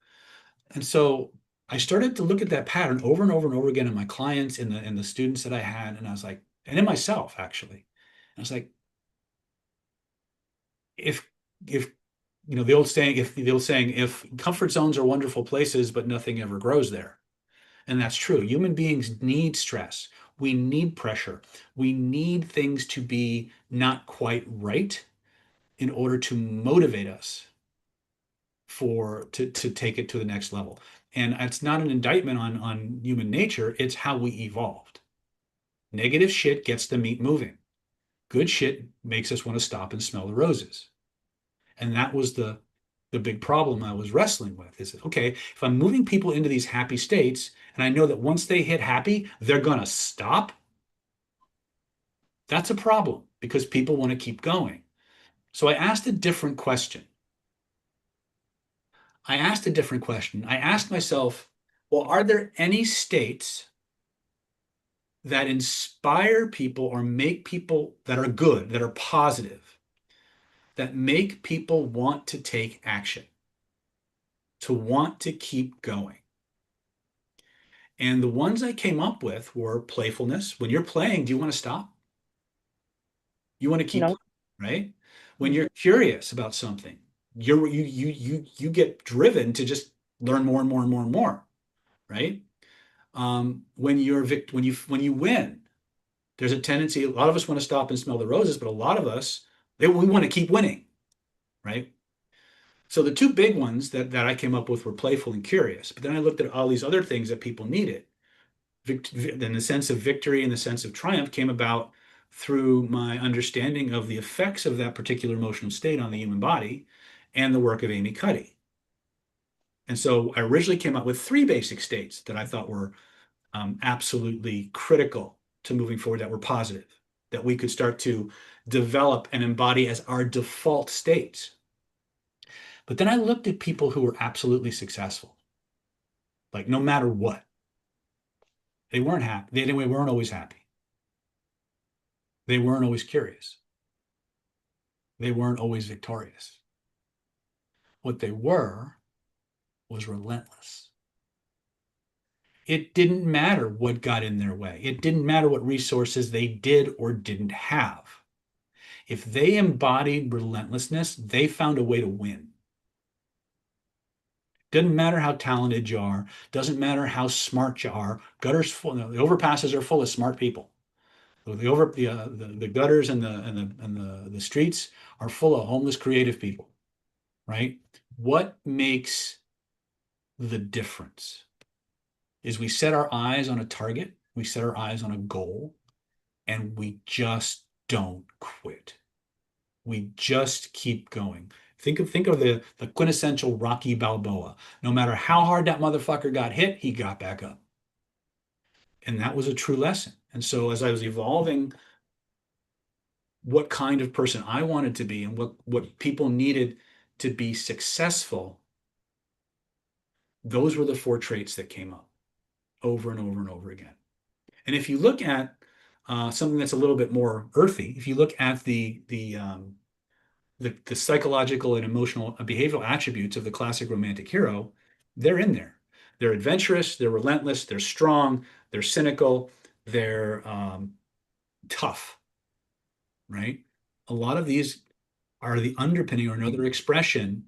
S1: And so I started to look at that pattern over and over and over again in my clients, in the students that I had, and I was like, and in myself actually. And I was like, if the old saying, if comfort zones are wonderful places, but nothing ever grows there. And that's true. Human beings need stress. We need pressure. We need things to be not quite right in order to motivate us to take it to the next level. And it's not an indictment on human nature, it's how we evolved. Negative shit gets the meat moving. Good shit makes us want to stop and smell the roses. And that was the big problem I was wrestling with, is okay, if I'm moving people into these happy states and I know that once they hit happy, they're going to stop, that's a problem because people want to keep going. So I asked a different question. I asked myself, well, are there any states that inspire people or make people that are good, that are positive, that make people want to take action, to want to keep going? And the ones I came up with were playfulness. When you're playing, do you want to stop? You want to keep
S3: No.
S1: playing, right? When you're curious about something, you get driven to just learn more and more and more and more, right? When you win, there's a tendency, a lot of us want to stop and smell the roses, but a lot of us, we want to keep winning, right? So the two big ones that I came up with were playful and curious. But then I looked at all these other things that people needed. Then the sense of victory and the sense of triumph came about through my understanding of the effects of that particular emotional state on the human body and the work of Amy Cuddy. And so I originally came up with 3 basic states that I thought were absolutely critical to moving forward, that were positive, that we could start to develop and embody as our default states. But then I looked at people who were absolutely successful, like no matter what. They weren't happy. They weren't always happy. They weren't always curious. They weren't always victorious. What they were was relentless. It didn't matter what got in their way. It didn't matter what resources they did or didn't have. If they embodied relentlessness, they found a way to win. Doesn't matter how talented you are. Doesn't matter how smart you are. Gutters full. No, the overpasses are full of smart people. The gutters and the streets are full of homeless, creative people, right? What makes the difference is we set our eyes on a target, we set our eyes on a goal, and we just don't quit. We just keep going. Think of the quintessential Rocky Balboa. No matter how hard that motherfucker got hit, he got back up. And that was a true lesson. And so as I was evolving what kind of person I wanted to be and what people needed to be successful, those were the four traits that came up over and over and over again. And if you look at something that's a little bit more earthy, if you look at the psychological and emotional behavioral attributes of the classic romantic hero, they're in there. They're adventurous, they're relentless, they're strong, they're cynical, they're tough, right? A lot of these are the underpinning or another expression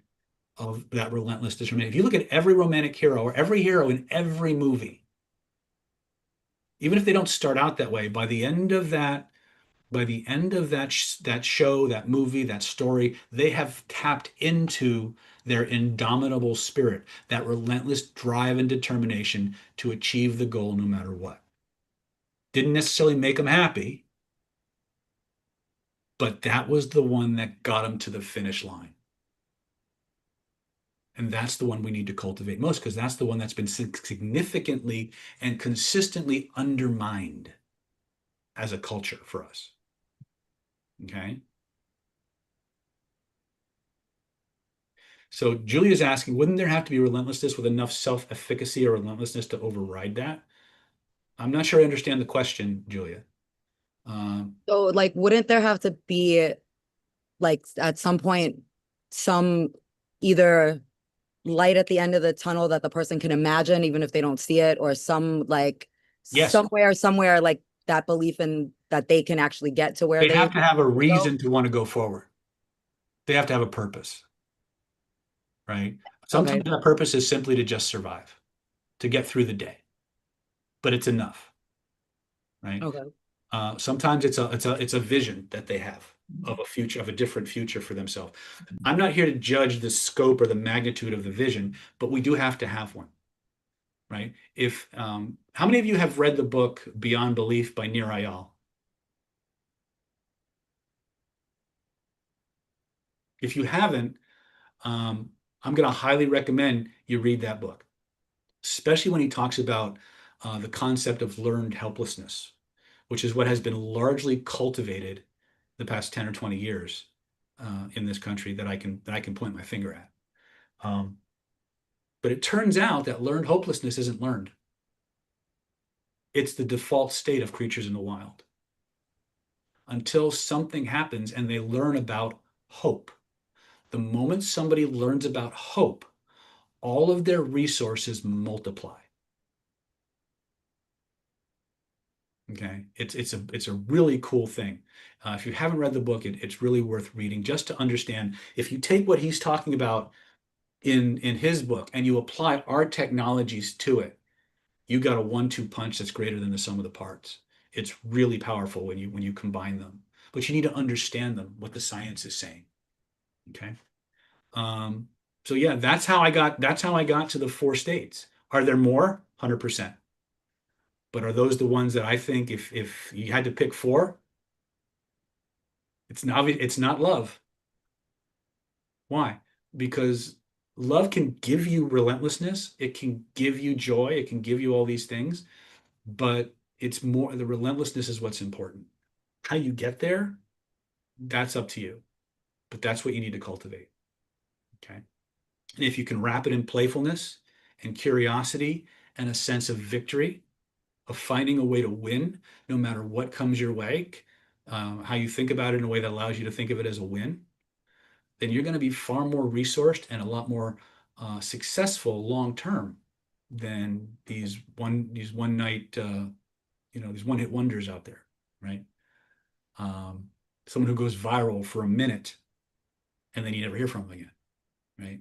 S1: of that relentless determination. If you look at every romantic hero or every hero in every movie, even if they don't start out that way, by the end of that that show, that movie, that story, they have tapped into their indomitable spirit, that relentless drive and determination to achieve the goal no matter what. Didn't necessarily make them happy, but that was the one that got them to the finish line. And that's the one we need to cultivate most, because that's the one that's been significantly and consistently undermined as a culture for us. Okay. So Julia's asking, wouldn't there have to be relentlessness with enough self-efficacy or relentlessness to override that? I'm not sure I understand the question, Julia.
S8: So like, wouldn't there have to be like at some point some either light at the end of the tunnel that the person can imagine, even if they don't see it, or some like
S1: Yes.
S8: somewhere like that belief in that they can actually get to where
S1: They have to have a reason to want to go forward. They have to have a purpose, right? Sometimes that purpose is simply to just survive, to get through the day, but it's enough, right?
S8: Okay.
S1: Sometimes it's a vision that they have of a future, of a different future for themselves. I'm not here to judge the scope or the magnitude of the vision, but we do have to have one, right? If how many of you have read the book Beyond Belief by Nir Eyal? If you haven't, I'm going to highly recommend you read that book, especially when he talks about the concept of learned helplessness, which is what has been largely cultivated the past 10 or 20 years in this country that I can point my finger at. But it turns out that learned hopelessness isn't learned. It's the default state of creatures in the wild. Until something happens and they learn about hope. The moment somebody learns about hope, all of their resources multiply. Okay, it's a really cool thing. If you haven't read the book, it's really worth reading just to understand. If you take what he's talking about in his book and you apply our technologies to it, you got a 1-2 punch that's greater than the sum of the parts. It's really powerful when you combine them, but you need to understand them, what the science is saying. Okay. So yeah, that's how I got to the 4 states. Are there more? 100%. But are those the ones that I think if you had to pick 4, it's not love. Why? Because love can give you relentlessness, it can give you joy, it can give you all these things, but it's more the relentlessness is what's important. How you get there, that's up to you. But that's what you need to cultivate. Okay. And if you can wrap it in playfulness and curiosity and a sense of victory, of finding a way to win no matter what comes your way, how you think about it in a way that allows you to think of it as a win, then you're going to be far more resourced and a lot more successful long term than these one night these one hit wonders out there, right? Someone who goes viral for a minute and then you never hear from them again, right?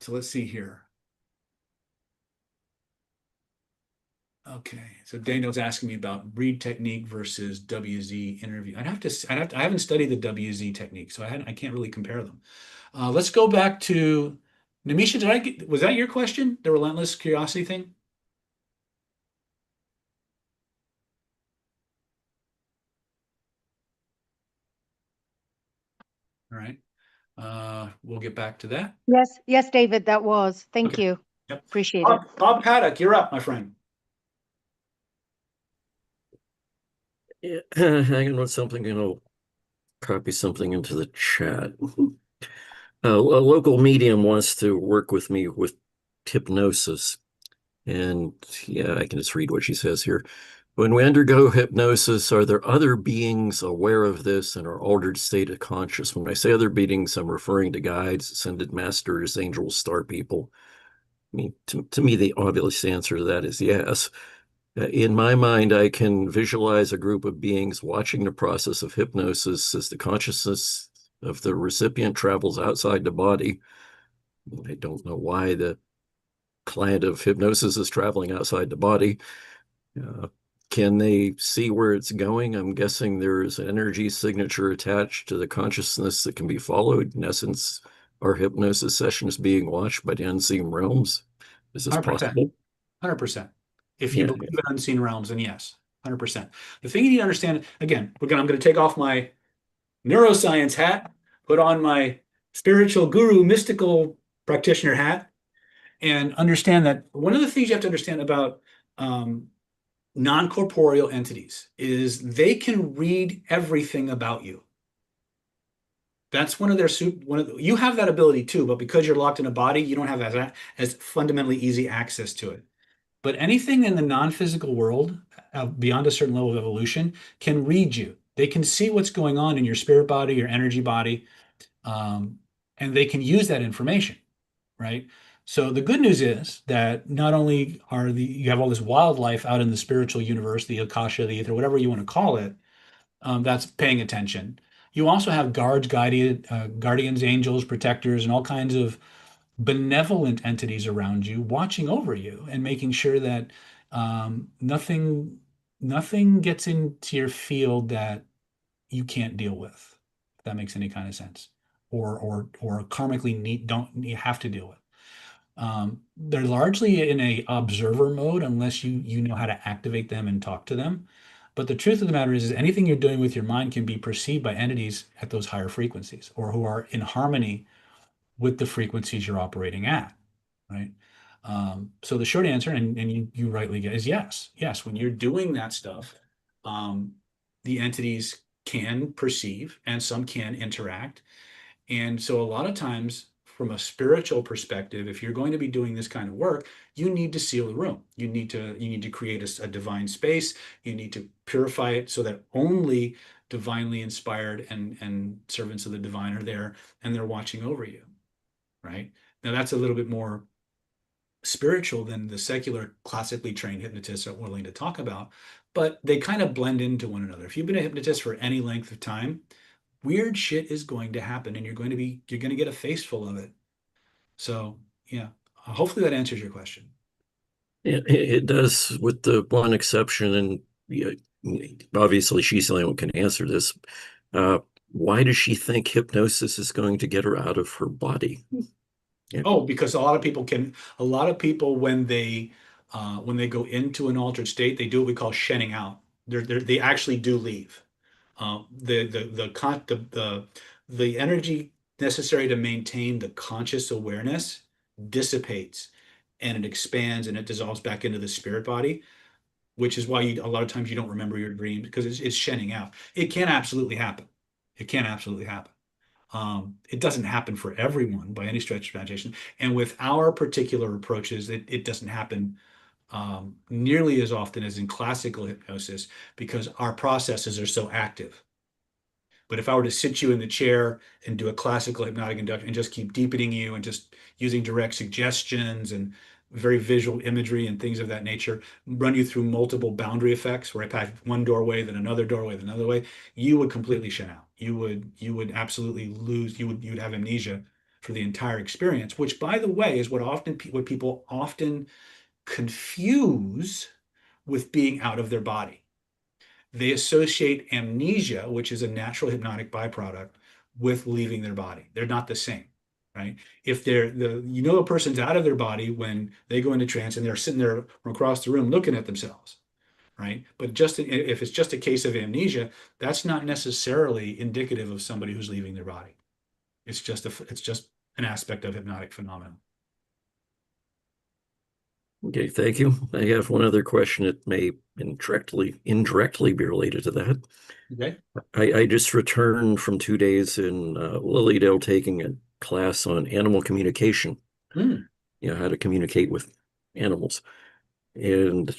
S1: So let's see here. Okay, so Daniel's asking me about read technique versus WZ interview. I haven't studied the WZ technique, so I can't really compare them. Let's go back to Namisha. Was that your question? The relentless curiosity thing? All right. We'll get back to that.
S10: Yes, David, that was. Thank
S1: Okay.
S10: you.
S1: Yep.
S10: Appreciate it.
S1: Bob Paddock, you're up, my friend.
S11: Yeah, hanging on something, and I'll copy something into the chat. A local medium wants to work with me with hypnosis. And yeah, I can just read what she says here. When we undergo hypnosis, are there other beings aware of this and our altered state of conscious? When I say other beings, I'm referring to guides, ascended masters, angels, star people. I mean, to me, the obvious answer to that is yes. In my mind, I can visualize a group of beings watching the process of hypnosis as the consciousness of the recipient travels outside the body. I don't know why the client of hypnosis is traveling outside the body. Can they see where it's going? I'm guessing there is an energy signature attached to the consciousness that can be followed. In essence, our hypnosis session is being watched by the unseen realms. Is this
S1: 100%.
S11: possible?
S1: 100%. If you believe in unseen realms, then yes, 100%. The thing you need to understand, again, I'm going to take off my neuroscience hat, put on my spiritual guru, mystical practitioner hat, and understand that one of the things you have to understand about non-corporeal entities is they can read everything about you. That's one of their you have that ability too, but because you're locked in a body, you don't have as fundamentally easy access to it. But anything in the non-physical world, beyond a certain level of evolution, can read you. They can see what's going on in your spirit body, your energy body, and they can use that information, right? So the good news is that not only you have all this wildlife out in the spiritual universe, the akasha, the ether, whatever you want to call it, that's paying attention. You also have guardians, angels, protectors, and all kinds of benevolent entities around you watching over you and making sure that nothing gets into your field that you can't deal with, if that makes any kind of sense, or karmically don't have to deal with. They're largely in a observer mode unless you know how to activate them and talk to them. But the truth of the matter is anything you're doing with your mind can be perceived by entities at those higher frequencies or who are in harmony with the frequencies you're operating at, right? So the short answer, and you rightly get, is yes. Yes, when you're doing that stuff, the entities can perceive and some can interact. And so a lot of times, from a spiritual perspective, if you're going to be doing this kind of work, you need to seal the room. You need to create a divine space. You need to purify it so that only divinely inspired and servants of the divine are there and they're watching over you, right? Now that's a little bit more spiritual than the secular classically trained hypnotists are willing to talk about, but they kind of blend into one another. If you've been a hypnotist for any length of time, weird shit is going to happen and you're going to get a face full of it. So yeah, hopefully that answers your question.
S11: It does, with the one exception, and yeah, obviously she's the only one who can answer this. Why does she think hypnosis is going to get her out of her body? Yeah.
S1: Oh, because a lot of people when they go into an altered state, they do what we call shedding out. They actually do leave. The energy necessary to maintain the conscious awareness dissipates and it expands and it dissolves back into the spirit body, which is why a lot of times you don't remember your dreams because it's shedding out. It can absolutely happen. It can absolutely happen. It doesn't happen for everyone by any stretch of imagination. And with our particular approaches, it doesn't happen nearly as often as in classical hypnosis because our processes are so active. But if I were to sit you in the chair and do a classical hypnotic induction and just keep deepening you and just using direct suggestions and very visual imagery and things of that nature, run you through multiple boundary effects where I pass one doorway, then another doorway, then another way, you would completely shut out. You would absolutely lose, you'd have amnesia for the entire experience, which by the way is what people often confuse with being out of their body. They associate amnesia, which is a natural hypnotic byproduct, with leaving their body. They're not the same, right? If a person's out of their body when they go into trance and they're sitting there from across the room looking at themselves, right? But if it's just a case of amnesia, that's not necessarily indicative of somebody who's leaving their body. It's just an aspect of hypnotic phenomenon.
S11: Okay, thank you. I have one other question that may indirectly be related to that.
S1: Okay.
S11: I just returned from 2 days in Lilydale taking a class on animal communication. How to communicate with animals. And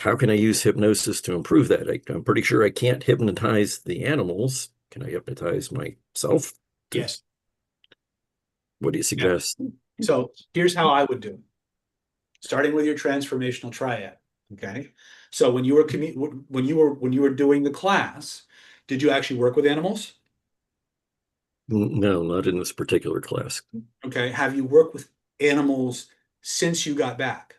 S11: how can I use hypnosis to improve that? I'm pretty sure I can't hypnotize the animals. Can I hypnotize myself?
S1: Yes.
S11: What do you suggest?
S1: So here's how I would do it. Starting with your transformational triad. Okay. So when you were doing the class, did you actually work with animals?
S11: No, not in this particular class.
S1: Okay. Have you worked with animals since you got back?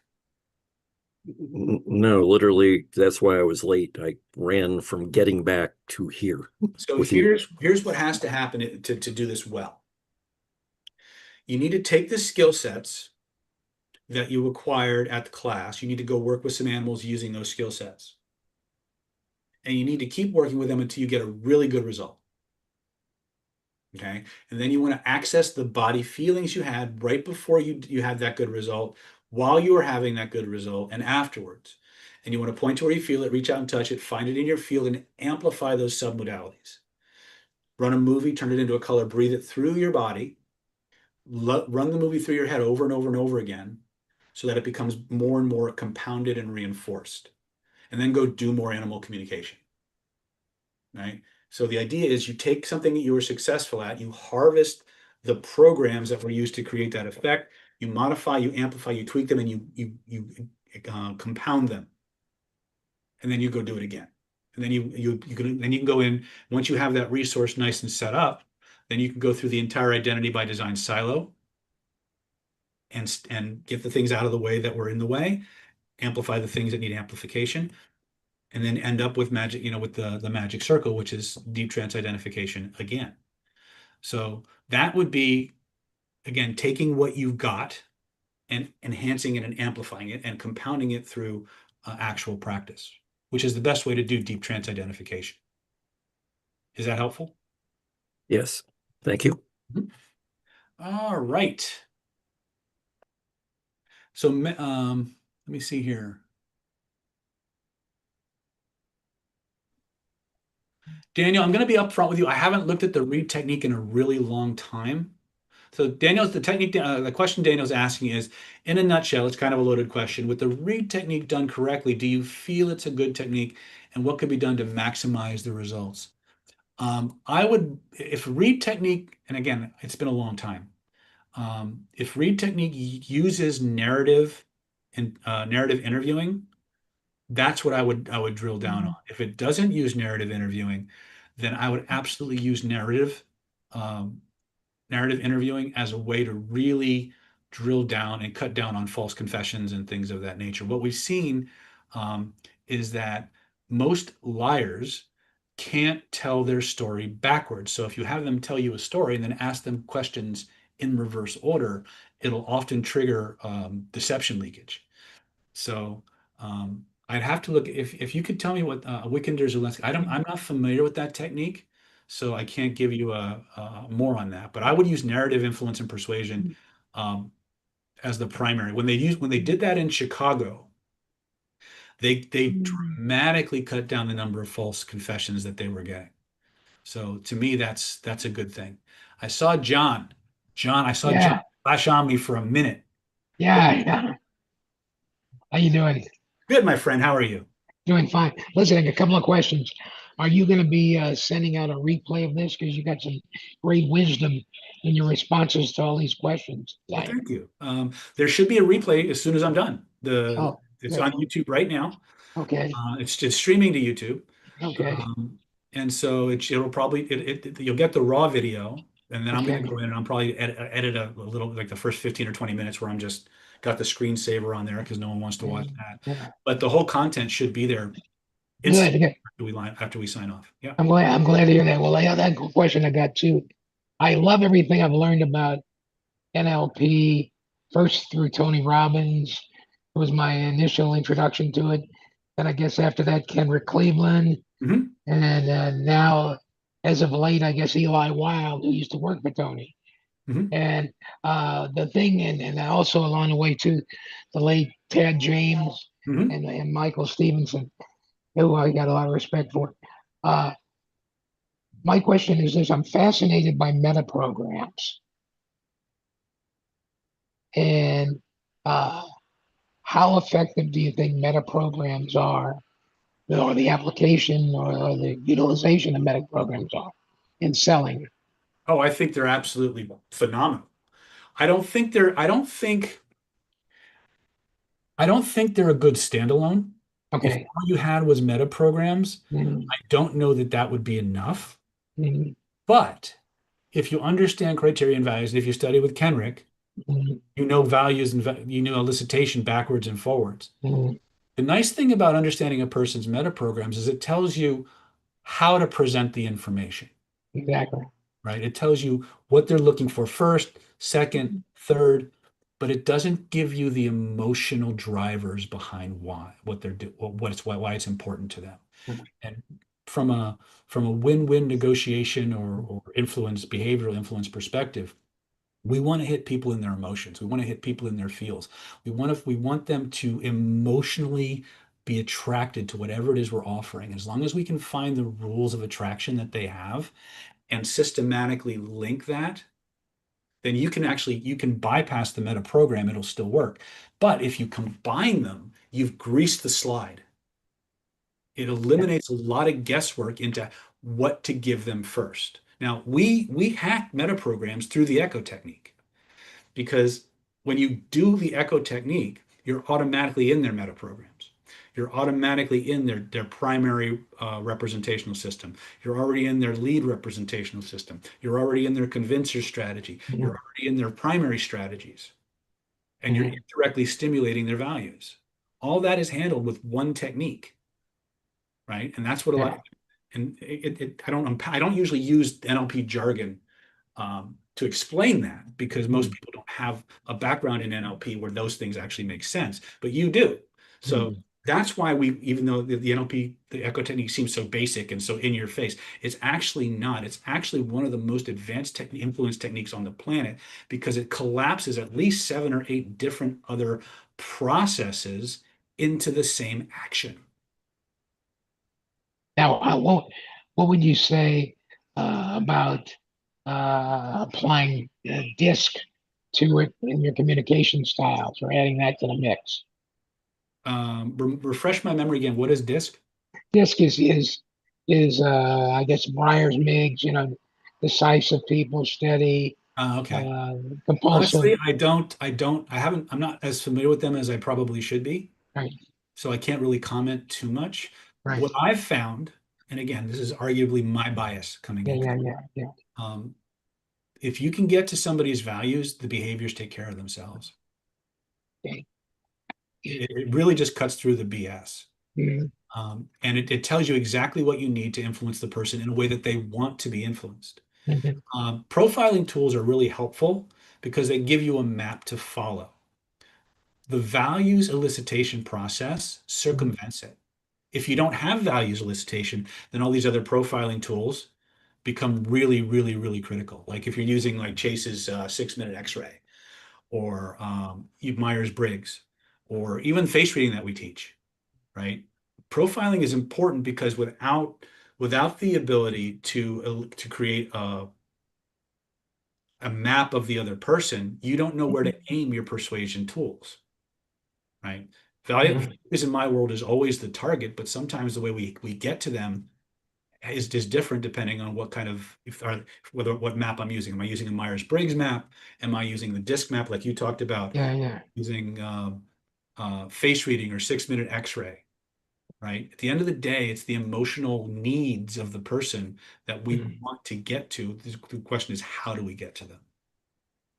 S11: No, literally, that's why I was late. I ran from getting back to here.
S1: So here's what has to happen to do this well. You need to take the skill sets that you acquired at the class. You need to go work with some animals using those skill sets. And you need to keep working with them until you get a really good result. Okay. And then you want to access the body feelings you had right before you had that good result, while you were having that good result, and afterwards. And you want to point to where you feel it, reach out and touch it, find it in your field, and amplify those submodalities. Run a movie, turn it into a color, breathe it through your body, run the movie through your head over and over and over again, so that it becomes more and more compounded and reinforced. And then go do more animal communication, right? So the idea is you take something that you were successful at, you harvest the programs that were used to create that effect, you modify, you amplify, you tweak them, and you compound them. And then you go do it again. And then you can go in, once you have that resource nice and set up, then you can go through the entire identity by design silo and get the things out of the way that were in the way, amplify the things that need amplification, and then end up with magic, with the magic circle, which is deep trance identification again. So that would be, again, taking what you've got and enhancing it and amplifying it and compounding it through actual practice, which is the best way to do deep trance identification. Is that helpful?
S11: Yes. Thank you.
S1: All right. So let me see here. Daniel, I'm going to be upfront with you. I haven't looked at the read technique in a really long time. So the question Daniel's asking is, in a nutshell, it's kind of a loaded question. With the read technique done correctly, do you feel it's a good technique, and what could be done to maximize the results? If read technique, and again, it's been a long time. If read technique uses narrative and narrative interviewing, that's what I would drill down on. If it doesn't use narrative interviewing, then I would absolutely use narrative interviewing as a way to really drill down and cut down on false confessions and things of that nature. What we've seen is that most liars can't tell their story backwards. So if you have them tell you a story and then ask them questions in reverse order, it'll often trigger deception leakage. So I'd have to look, if you could tell me what Wickender's Zelensky, I'm not familiar with that technique, so I can't give you more on that. But I would use narrative influence and persuasion as the primary. When they did that in Chicago, they dramatically cut down the number of false confessions that they were getting. So to me, that's a good thing. I saw John. John flash on me for a minute.
S12: Yeah. How you doing?
S1: Good, my friend. How are you?
S12: Doing fine. Listen, a couple of questions. Are you going to be sending out a replay of this? Because you got some great wisdom in your responses to all these questions
S1: Well,
S12: tonight.
S1: thank you. There should be a replay as soon as I'm done.
S12: Oh,
S1: It's
S12: great.
S1: on YouTube right now.
S12: Okay.
S1: It's just streaming to YouTube.
S12: Okay.
S1: And so it'll probably you'll get the raw video, and then I'm going
S12: Okay.
S1: to go in and I'm probably edit a little, like the first 15 or 20 minutes where I'm just got the screensaver on there because no one wants to watch that.
S12: Yeah.
S1: But the whole content should be there
S12: Good.
S1: instantly
S12: Good.
S1: after we sign off. Yeah.
S12: I'm glad to hear that. Well, that question I got too. I love everything I've learned about NLP, first through Tony Robbins. It was my initial introduction to it. Then I guess after that, Kendrick Cleveland.
S1: Mhm.
S12: And now, as of late, I guess Eli Wild, who used to work for Tony.
S1: Mhm.
S12: And the thing, and also along the way too, the late Ted James
S1: Mhm.
S12: and Michael Stevenson, who I got a lot of respect for. Uh, my question is this: I'm fascinated by meta programs, and uh, how effective do you think meta programs are, or the application or the utilization of meta programs are in selling?
S1: Oh, I think they're absolutely phenomenal. I don't think they're a good standalone. If
S12: Okay.
S1: all you had was meta programs,
S12: Mhm.
S1: I don't know that that would be enough.
S12: Mhm.
S1: But if you understand criteria and values, and if you study with Kenrick,
S12: Mhm.
S1: you know values and you know elicitation backwards and forwards.
S12: Mhm.
S1: The nice thing about understanding a person's meta programs is it tells you how to present the information,
S12: Exactly.
S1: right? It tells you what they're looking for first, second, third, but it doesn't give you the emotional drivers behind what they're doing, why it's important to them. And from a win-win negotiation or behavioral influence perspective, we want to hit people in their emotions. We want to hit people in their feels. We want them to emotionally be attracted to whatever it is we're offering. As long as we can find the rules of attraction that they have and systematically link that, then you can bypass the meta program. It'll still work. But if you combine them, you've greased the slide. It eliminates a lot of guesswork into what to give them first. Now, we hack meta programs through the echo technique because when you do the echo technique, you're automatically in their meta programs. You're automatically in their primary representational system. You're already in their lead representational system. You're already in their convincer strategy. You're already in their primary strategies, and you're indirectly stimulating their values. All that is handled with one technique, right? And that's what a lot. And I don't usually use NLP jargon to explain that because most people don't have a background in NLP where those things actually make sense, but you do. So that's why even though the NLP, the echo technique seems so basic and so in your face, it's actually not. It's actually one of the most advanced influence techniques on the planet because it collapses at least 7 or 8 different other processes into the same action.
S12: Now, what would you say about applying DISC to it in your communication styles or adding that to the mix?
S1: Refresh my memory again. What is DISC?
S12: DISC is I guess Myers Meigs, decisive people, steady,
S1: Okay.
S12: compulsive.
S1: Honestly, I'm not as familiar with them as I probably should be.
S12: Right,
S1: So I can't really comment too much.
S12: right.
S1: What I've found, and again, this is arguably my bias coming
S12: Yeah,
S1: in,
S12: yeah, yeah, yeah.
S1: um, if you can get to somebody's values, the behaviors take care of themselves.
S12: Okay.
S1: It really just cuts through the BS.
S12: Mhm.
S1: And it tells you exactly what you need to influence the person in a way that they want to be influenced.
S12: Mhm.
S1: Profiling tools are really helpful because they give you a map to follow. The values elicitation process circumvents it. If you don't have values elicitation, then all these other profiling tools become really, really, really critical. Like if you're using like Chase's 6-minute X-ray or Myers-Briggs or even face reading that we teach, right? Profiling is important because without the ability to create a map of the other person, you don't know where to aim your persuasion tools, right? Value is in my world is always the target, but sometimes the way we get to them is different depending on what kind of what map I'm using. Am I using a Myers-Briggs map? Am I using the disc map like you talked about?
S12: Yeah.
S1: Using face reading or 6-minute X-ray, right? At the end of the day, it's the emotional needs of the person that we
S12: Mhm.
S1: want to get to. The question is, how do we get to them?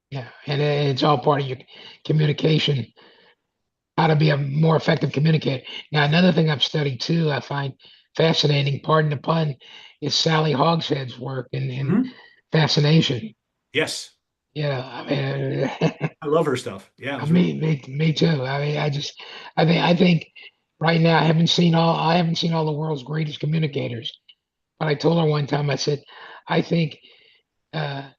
S12: Yeah. And it's all part of your communication, how to be a more effective communicator. Now, another thing I've studied too, I find fascinating, pardon the pun, is Sally Hogshead's work in
S1: Mhm.
S12: fascination.
S1: Yes,
S12: Yeah, I mean,
S1: I love her stuff. Yeah, it was really
S12: me too. I mean, I think right now I haven't seen all the world's greatest communicators. But I told her one time, I said, I think uh,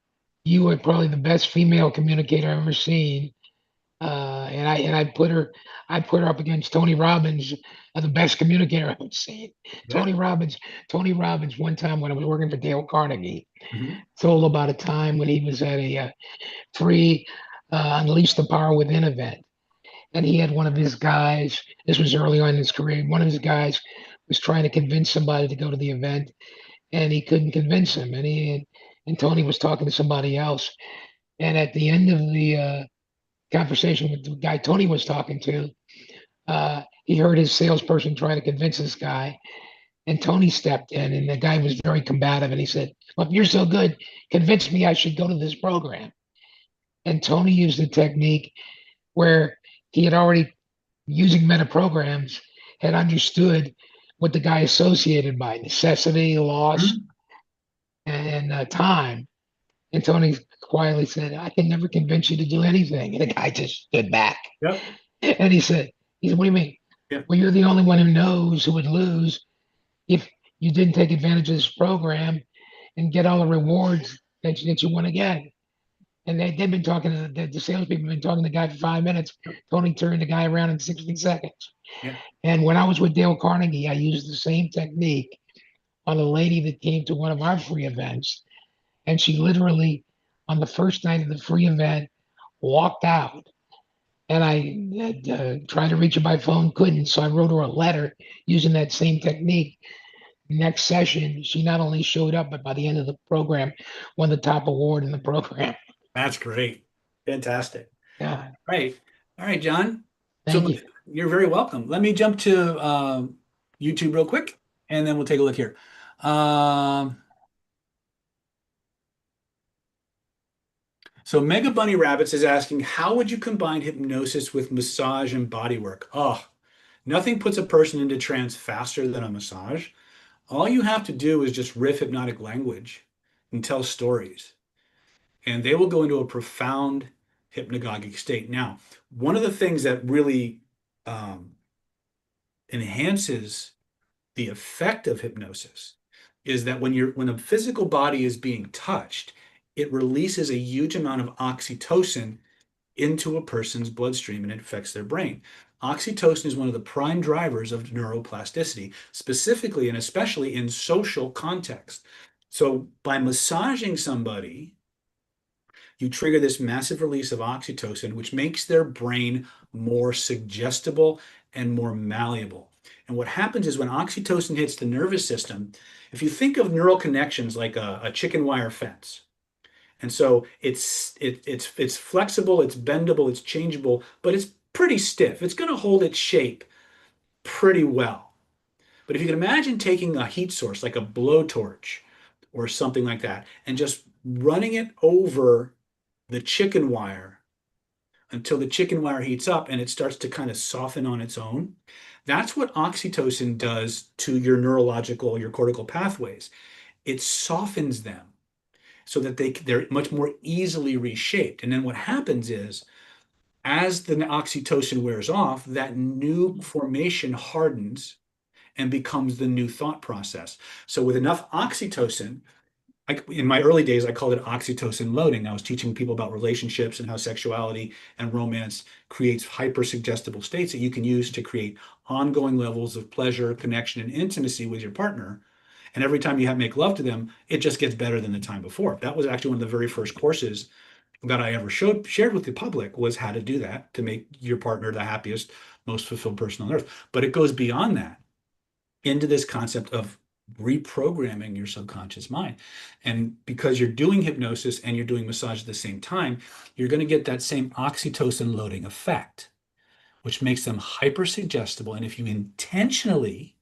S12: you are probably the best female communicator I've ever seen. And I put her up against Tony Robbins, the best communicator I've seen.
S1: yeah.
S12: Tony Robbins. One time when I was working for Dale Carnegie,
S1: Mhm.
S12: told about a time when he was at a free Unleash the Power Within event, and he had one of his guys. This was early on in his career. One of his guys was trying to convince somebody to go to the event, and he couldn't convince him. And Tony was talking to somebody else. And at the end of the conversation with the guy Tony was talking to, he heard his salesperson trying to convince this guy. And Tony stepped in, and the guy was very combative. And he said, "Well, if you're so good, convince me I should go to this program." And Tony used a technique where he had already, using meta programs, had understood what the guy associated by necessity, loss,
S1: Mhm.
S12: and time. And Tony quietly said, "I can never convince you to do anything." And the guy just stood back.
S1: Yep.
S12: And he said, "What do you mean?"
S1: Yeah.
S12: "Well, you're the only one who knows who would lose if you didn't take advantage of this program and get all the rewards that you want to get." And they've been talking to the salespeople have been talking to the guy for 5 minutes. Tony turned the guy around in 60 seconds.
S1: Yeah.
S12: And when I was with Dale Carnegie, I used the same technique on a lady that came to one of our free events. And she literally, on the first night of the free event, walked out. And I tried to reach her by phone, couldn't. So I wrote her a letter using that same technique. Next session, she not only showed up, but by the end of the program, won the top award in the program.
S1: That's great. Fantastic.
S12: Yeah,
S1: Right. All right, John. So
S12: thank you.
S1: you're very welcome. Let me jump to YouTube real quick, and then we'll take a look here. So Mega Bunny Rabbits is asking, how would you combine hypnosis with massage and body work? Oh, nothing puts a person into trance faster than a massage. All you have to do is just riff hypnotic language and tell stories, and they will go into a profound hypnagogic state. Now, one of the things that really um, enhances the effect of hypnosis is that when a physical body is being touched, it releases a huge amount of oxytocin into a person's bloodstream and it affects their brain. Oxytocin is one of the prime drivers of neuroplasticity, specifically and especially in social context. So by massaging somebody, you trigger this massive release of oxytocin, which makes their brain more suggestible and more malleable. And what happens is when oxytocin hits the nervous system, if you think of neural connections like a chicken wire fence, and so it's flexible, it's bendable, it's changeable, but it's pretty stiff. It's going to hold its shape pretty well. But if you can imagine taking a heat source like a blowtorch or something like that and just running it over the chicken wire until the chicken wire heats up and it starts to kind of soften on its own. That's what oxytocin does to your neurological, your cortical pathways. It softens them so that they're much more easily reshaped. And then what happens is, as the oxytocin wears off, that new formation hardens and becomes the new thought process. So with enough oxytocin, in my early days, I called it oxytocin loading. I was teaching people about relationships and how sexuality and romance creates hyper-suggestible states that you can use to create ongoing levels of pleasure, connection, and intimacy with your partner. And every time you make love to them, it just gets better than the time before. That was actually one of the very first courses that I ever shared with the public, was how to do that to make your partner the happiest, most fulfilled person on earth. But it goes beyond that into this concept of reprogramming your subconscious mind. And because you're doing hypnosis and you're doing massage at the same time, you're going to get that same oxytocin loading effect, which makes them hyper suggestible. And if you intentionally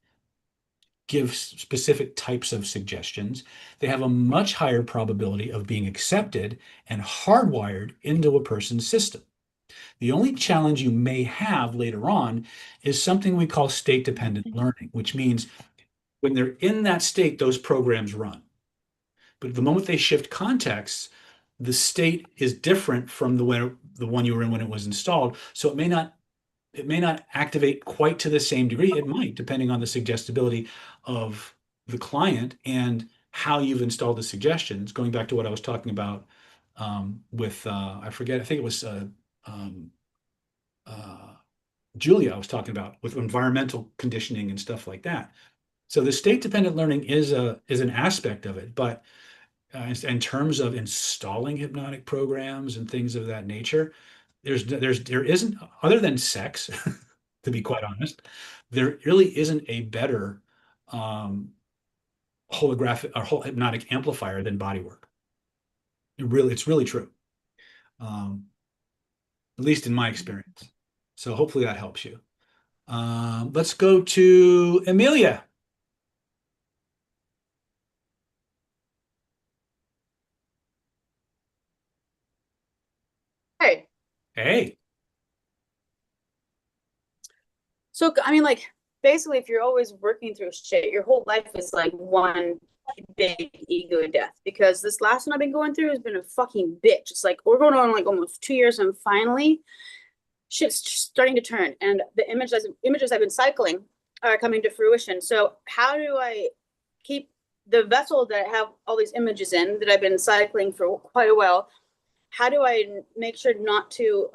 S1: give specific types of suggestions, they have a much higher probability of being accepted and hardwired into a person's system. The only challenge you may have later on is something we call state-dependent learning, which means when they're in that state, those programs run. But the moment they shift contexts, the state is different from the one you were in when it was installed. So it may not activate quite to the same degree. It might, depending on the suggestibility of the client and how you've installed the suggestions. Going back to what I was talking about with I forget, I think it was Julia I was talking about with environmental conditioning and stuff like that. So the state-dependent learning is an aspect of it, but in terms of installing hypnotic programs and things of that nature, there isn't, other than sex, to be quite honest, there really isn't a better holographic or whole hypnotic amplifier than body work. It's really true, at least in my experience. So hopefully that helps you. Let's go to Amelia.
S13: Hey.
S1: Hey.
S13: So, I mean, like, basically, if you're always working through shit, your whole life is like one big ego death. Because this last one I've been going through has been a fucking bitch. It's like we're going on like almost 2 years, and finally, shit's starting to turn. And the images I've been cycling are coming to fruition. So, how do I keep the vessel that I have all these images in that I've been cycling for quite a while? How do I make sure not to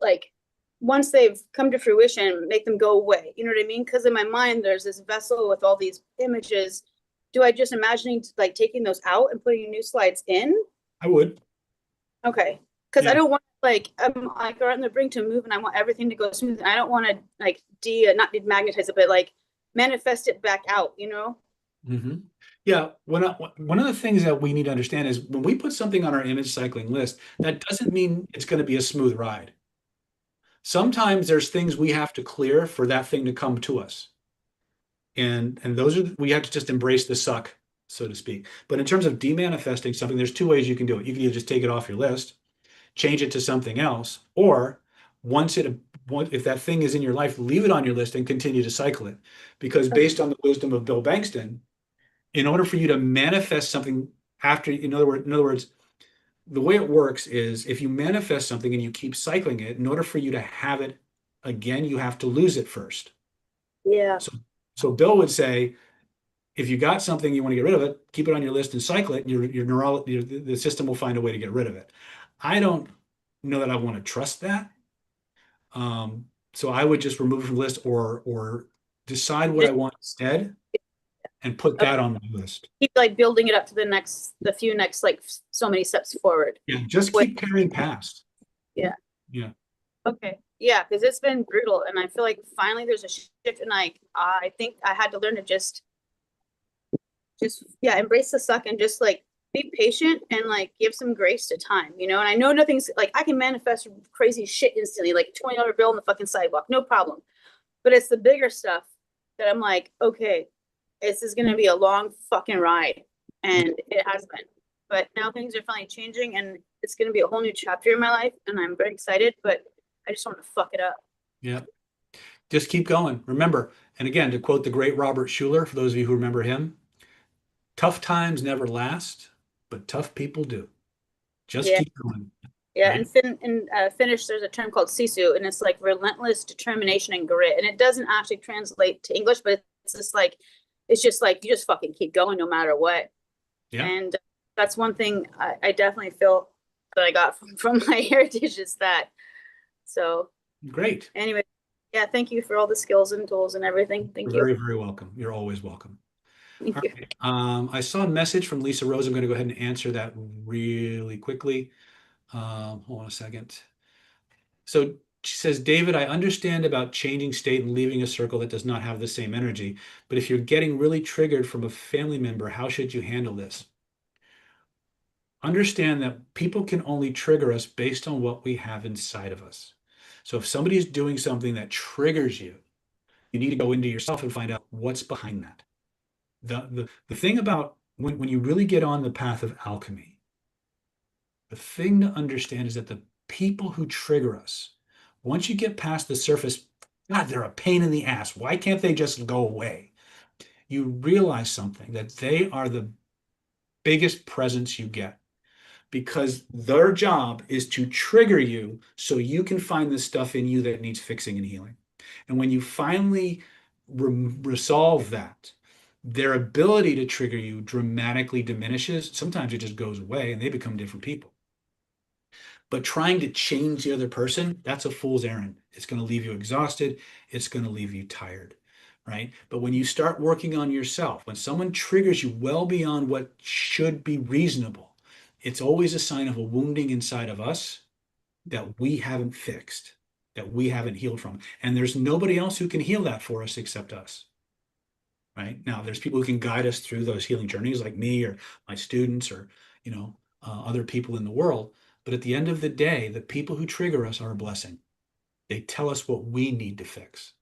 S13: like once they've come to fruition, make them go away? You know what I mean? Because in my mind, there's this vessel with all these images. Do I just imagining like taking those out and putting new slides in?
S1: I would.
S13: Okay. Because
S1: Yeah.
S13: I don't want like I'm like on the brink to move and I want everything to go smooth. And I don't want to like not demagnetize it, but like manifest it back out, you know?
S1: Mm-hmm. Yeah, one of the things that we need to understand is when we put something on our image cycling list, that doesn't mean it's going to be a smooth ride. Sometimes there's things we have to clear for that thing to come to us. And those are, we have to just embrace the suck, so to speak. But in terms of demanifesting something, there's two ways you can do it. You can either just take it off your list, change it to something else, or if that thing is in your life, leave it on your list and continue to cycle it. Because based on the wisdom of Bill Bankston, in order for you to manifest something after, in other words, the way it works is if you manifest something and you keep cycling it, in order for you to have it again, you have to lose it first.
S13: Yeah.
S1: So Bill would say, if you got something you want to get rid of it, keep it on your list and cycle it. The system will find a way to get rid of it. I don't know that I want to trust that. So I would just remove it from the list or decide what I want instead and put that on my list.
S13: Keep like building it up to the few next like so many steps forward.
S1: Yeah, just keep carrying past.
S13: Yeah.
S1: Yeah.
S13: Okay. Yeah, because it's been brutal, and I feel like finally there's a shift, and I think I had to learn to just embrace the suck and just like be patient and like give some grace to time, you know. And I know nothing's like I can manifest crazy shit instantly, like $20 bill on the fucking sidewalk, no problem. But it's the bigger stuff that I'm like, okay, this is gonna be a long fucking ride, and it has been. But now things are finally changing, and it's gonna be a whole new chapter in my life, and I'm very excited. But I just want to fuck it up.
S1: Yeah. Just keep going. Remember, and again, to quote the great Robert Schuller, for those of you who remember him, tough times never last, but tough people do. Just keep going.
S13: Yeah,
S1: right?
S13: and in Finnish, there's a term called sisu, and it's like relentless determination and grit. And it doesn't actually translate to English, but it's just like you just fucking keep going no matter what.
S1: Yeah.
S13: And that's one thing I definitely feel that I got from my heritage is that. So
S1: great.
S13: Anyway, yeah, thank you for all the skills and tools and everything. Thank
S1: You're
S13: you.
S1: very, very welcome. You're always welcome.
S13: Thank
S1: All
S13: you.
S1: right. I saw a message from Lisa Rose. I'm going to go ahead and answer that really quickly. Hold on a second. So She says, David, I understand about changing state and leaving a circle that does not have the same energy, but if you're getting really triggered from a family member, how should you handle this? Understand that people can only trigger us based on what we have inside of us. So if somebody is doing something that triggers you, you need to go into yourself and find out what's behind that. The thing about when you really get on the path of alchemy, the thing to understand is that the people who trigger us, once you get past the surface, God, they're a pain in the ass. Why can't they just go away? You realize something, that they are the biggest presence you get, because their job is to trigger you so you can find the stuff in you that needs fixing and healing. And when you finally resolve that, their ability to trigger you dramatically diminishes. Sometimes it just goes away and they become different people. But trying to change the other person, that's a fool's errand. It's going to leave you exhausted. It's going to leave you tired, right? But when you start working on yourself, when someone triggers you well beyond what should be reasonable, it's always a sign of a wounding inside of us that we haven't fixed, that we haven't healed from. And there's nobody else who can heal that for us except us, right? Now, there's people who can guide us through those healing journeys, like me or my students or, other people in the world. But at the end of the day, the people who trigger us are a blessing. They tell us what we need to fix.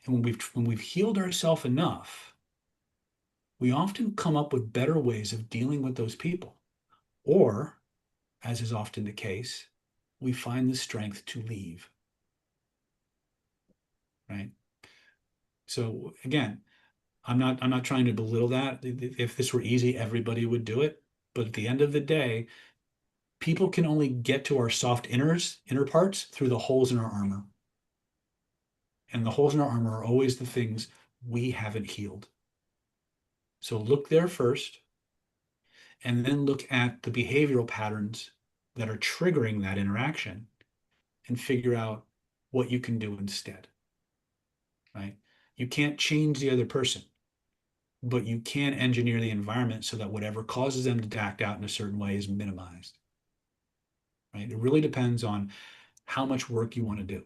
S1: And when we've healed ourselves enough, we often come up with better ways of dealing with those people. Or, as is often the case, we find the strength to leave. Right? So again, I'm not trying to belittle that. If this were easy, everybody would do it. But at the end of the day, people can only get to our soft inner parts through the holes in our armor. And the holes in our armor are always the things we haven't healed. So look there first, and then look at the behavioral patterns that are triggering that interaction and figure out what you can do instead. Right? You can't change the other person, but you can engineer the environment so that whatever causes them to act out in a certain way is minimized. Right? It really depends on how much work you want to do.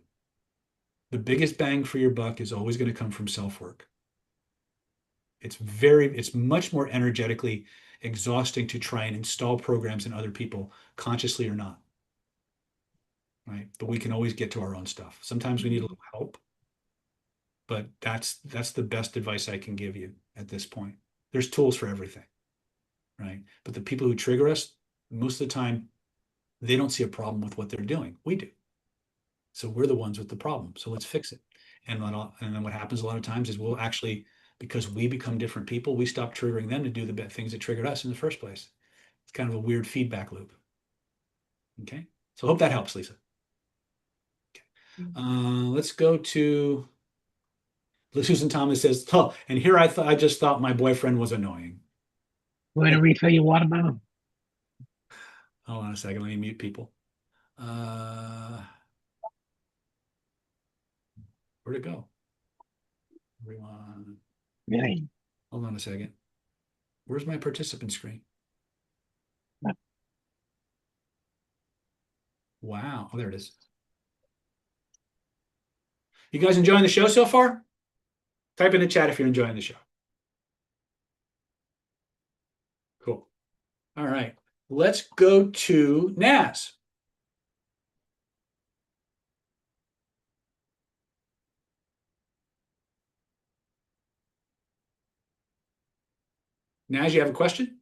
S1: The biggest bang for your buck is always going to come from self-work. It's much more energetically exhausting to try and install programs in other people, consciously or not. Right? But we can always get to our own stuff. Sometimes we need a little help, but that's the best advice I can give you at this point. There's tools for everything, right? But the people who trigger us, most of the time, they don't see a problem with what they're doing. We do. So we're the ones with the problem. So let's fix it. And then what happens a lot of times is we'll actually, because we become different people, we stop triggering them to do the bad things that triggered us in the first place. It's kind of a weird feedback loop. Okay. So I hope that helps, Lisa. Okay. Let's go to Susan Thomas says, oh, and here I just thought my boyfriend was annoying.
S12: Want to refill your water bottle?
S1: Hold on a second. Let me mute people. Where'd it go? Everyone.
S12: Really?
S1: Hold on a second. Where's my participant screen? Wow. Oh, there it is. You guys enjoying the show so far? Type in the chat if you're enjoying the show. Cool. All right. Let's go to Naz. Naz, you have a question?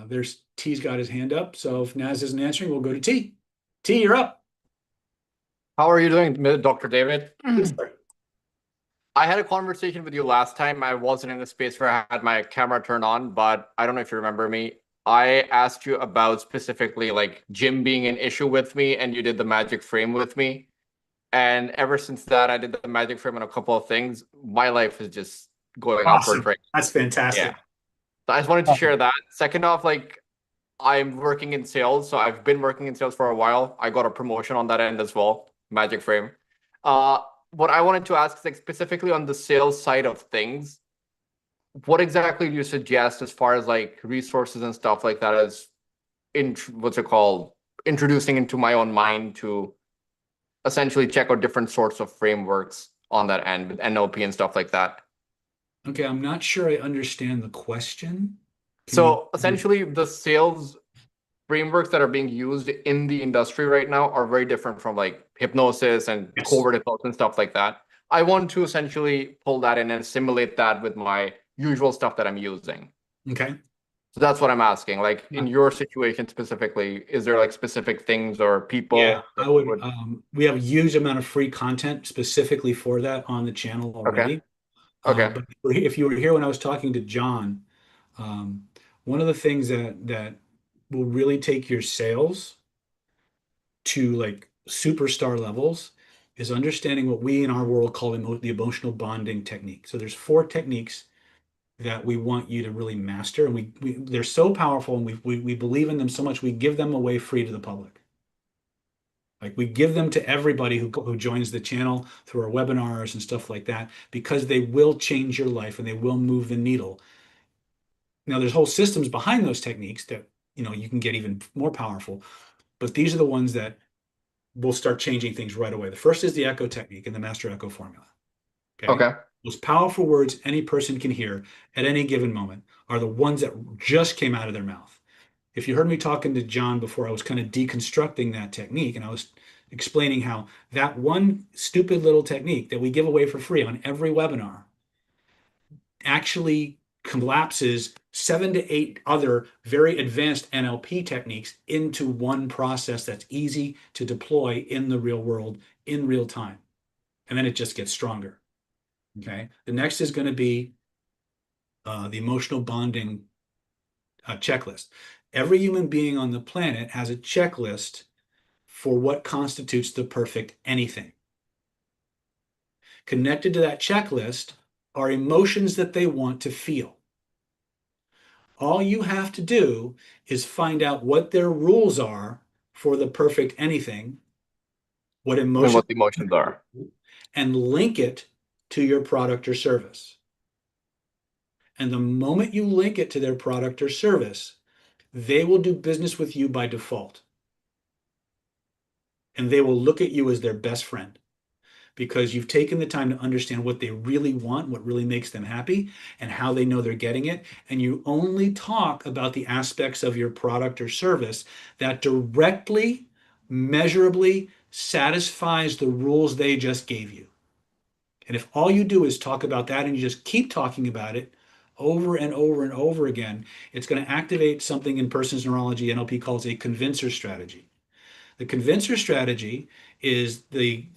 S1: There's T's got his hand up. So if Naz isn't answering, we'll go to T. T, you're up.
S14: How are you doing, Dr. David?
S1: Yes, sir.
S14: I had a conversation with you last time. I wasn't in the space where I had my camera turned on, but I don't know if you remember me. I asked you about specifically like Jim being an issue with me, and you did the magic frame with me. And ever since that, I did the magic frame on a couple of things. My life is just going
S1: Awesome.
S14: upward right now.
S1: That's fantastic.
S14: Yeah. So I just wanted to share that. Second off, like I'm working in sales. So I've been working in sales for a while. I got a promotion on that end as well, magic frame. What I wanted to ask is like specifically on the sales side of things, what exactly do you suggest as far as like resources and stuff like that as in what's it called, introducing into my own mind to essentially check out different sorts of frameworks on that end with NLP and stuff like that?
S1: Okay, I'm not sure I understand the question.
S14: So essentially, the sales frameworks that are being used in the industry right now are very different from like hypnosis and covert hypnosis and stuff like that. I want to essentially pull that in and simulate that with my usual stuff that I'm using.
S1: Okay.
S14: So that's what I'm asking. Like in your situation specifically, is there like specific things or people?
S1: Yeah,
S14: that
S1: I would. We have a huge amount of free content specifically for that on the channel already.
S14: Okay.
S1: But if you were here when I was talking to John, one of the things that will really take your sales to like superstar levels is understanding what we in our world call the emotional bonding technique. So there's 4 techniques that we want you to really master, and they're so powerful, and we believe in them so much we give them away free to the public. Like we give them to everybody who joins the channel through our webinars and stuff like that, because they will change your life and they will move the needle. Now, there's whole systems behind those techniques that you can get even more powerful, but these are the ones that will start changing things right away. The first is the echo technique and the master echo formula. Okay. Most powerful words any person can hear at any given moment are the ones that just came out of their mouth. If you heard me talking to John before, I was kind of deconstructing that technique, and I was explaining how that one stupid little technique that we give away for free on every webinar actually collapses 7 to 8 other very advanced NLP techniques into one process that's easy to deploy in the real world in real time. And then it just gets stronger. Okay. The next is going to be the emotional bonding checklist. Every human being on the planet has a checklist for what constitutes the perfect anything. Connected to that checklist are emotions that they want to feel. All you have to do is find out what their rules are for the perfect anything, what
S14: And what the emotions are,
S1: and link it to your product or service. And the moment you link it to their product or service, they will do business with you by default. And they will look at you as their best friend, because you've taken the time to understand what they really want, what really makes them happy, and how they know they're getting it. And you only talk about the aspects of your product or service that directly, measurably satisfies the rules they just gave you. And if all you do is talk about that and you just keep talking about it over and over and over again, it's going to activate something in person's neurology NLP calls a convincer strategy. The convincer strategy is the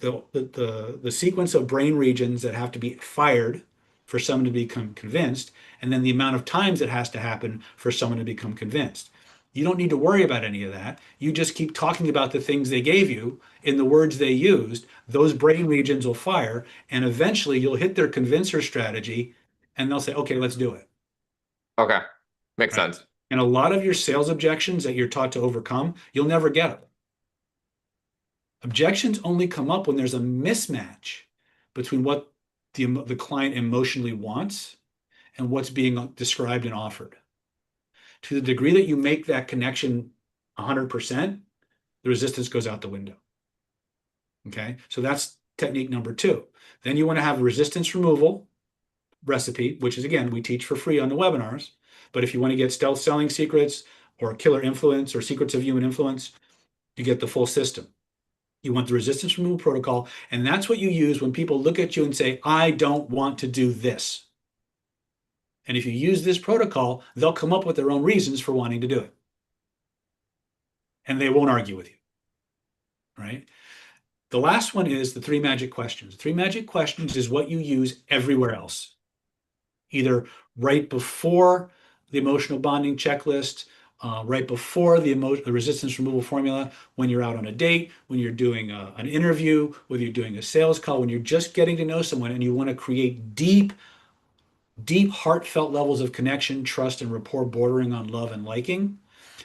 S1: sequence of brain regions that have to be fired for someone to become convinced, and then the amount of times it has to happen for someone to become convinced. You don't need to worry about any of that. You just keep talking about the things they gave you in the words they used. Those brain regions will fire, and eventually you'll hit their convincer strategy, and they'll say, okay, let's do it.
S14: Okay. Makes sense.
S1: And a lot of your sales objections that you're taught to overcome, you'll never get them. Objections only come up when there's a mismatch between what the client emotionally wants and what's being described and offered. To the degree that you make that connection 100%, the resistance goes out the window. Okay, so that's technique number 2. Then you want to have a resistance removal recipe, which is, again, we teach for free on the webinars. But if you want to get stealth selling secrets or killer influence or secrets of human influence, you get the full system. You want the resistance removal protocol, and that's what you use when people look at you and say, I don't want to do this. And if you use this protocol, they'll come up with their own reasons for wanting to do it. And they won't argue with you, right? The last one is the 3 magic questions. 3 magic questions is what you use everywhere else, either right before the emotional bonding checklist, right before the resistance removal formula, when you're out on a date, when you're doing an interview, whether you're doing a sales call, when you're just getting to know someone and you want to create deep, heartfelt levels of connection, trust, and rapport bordering on love and liking,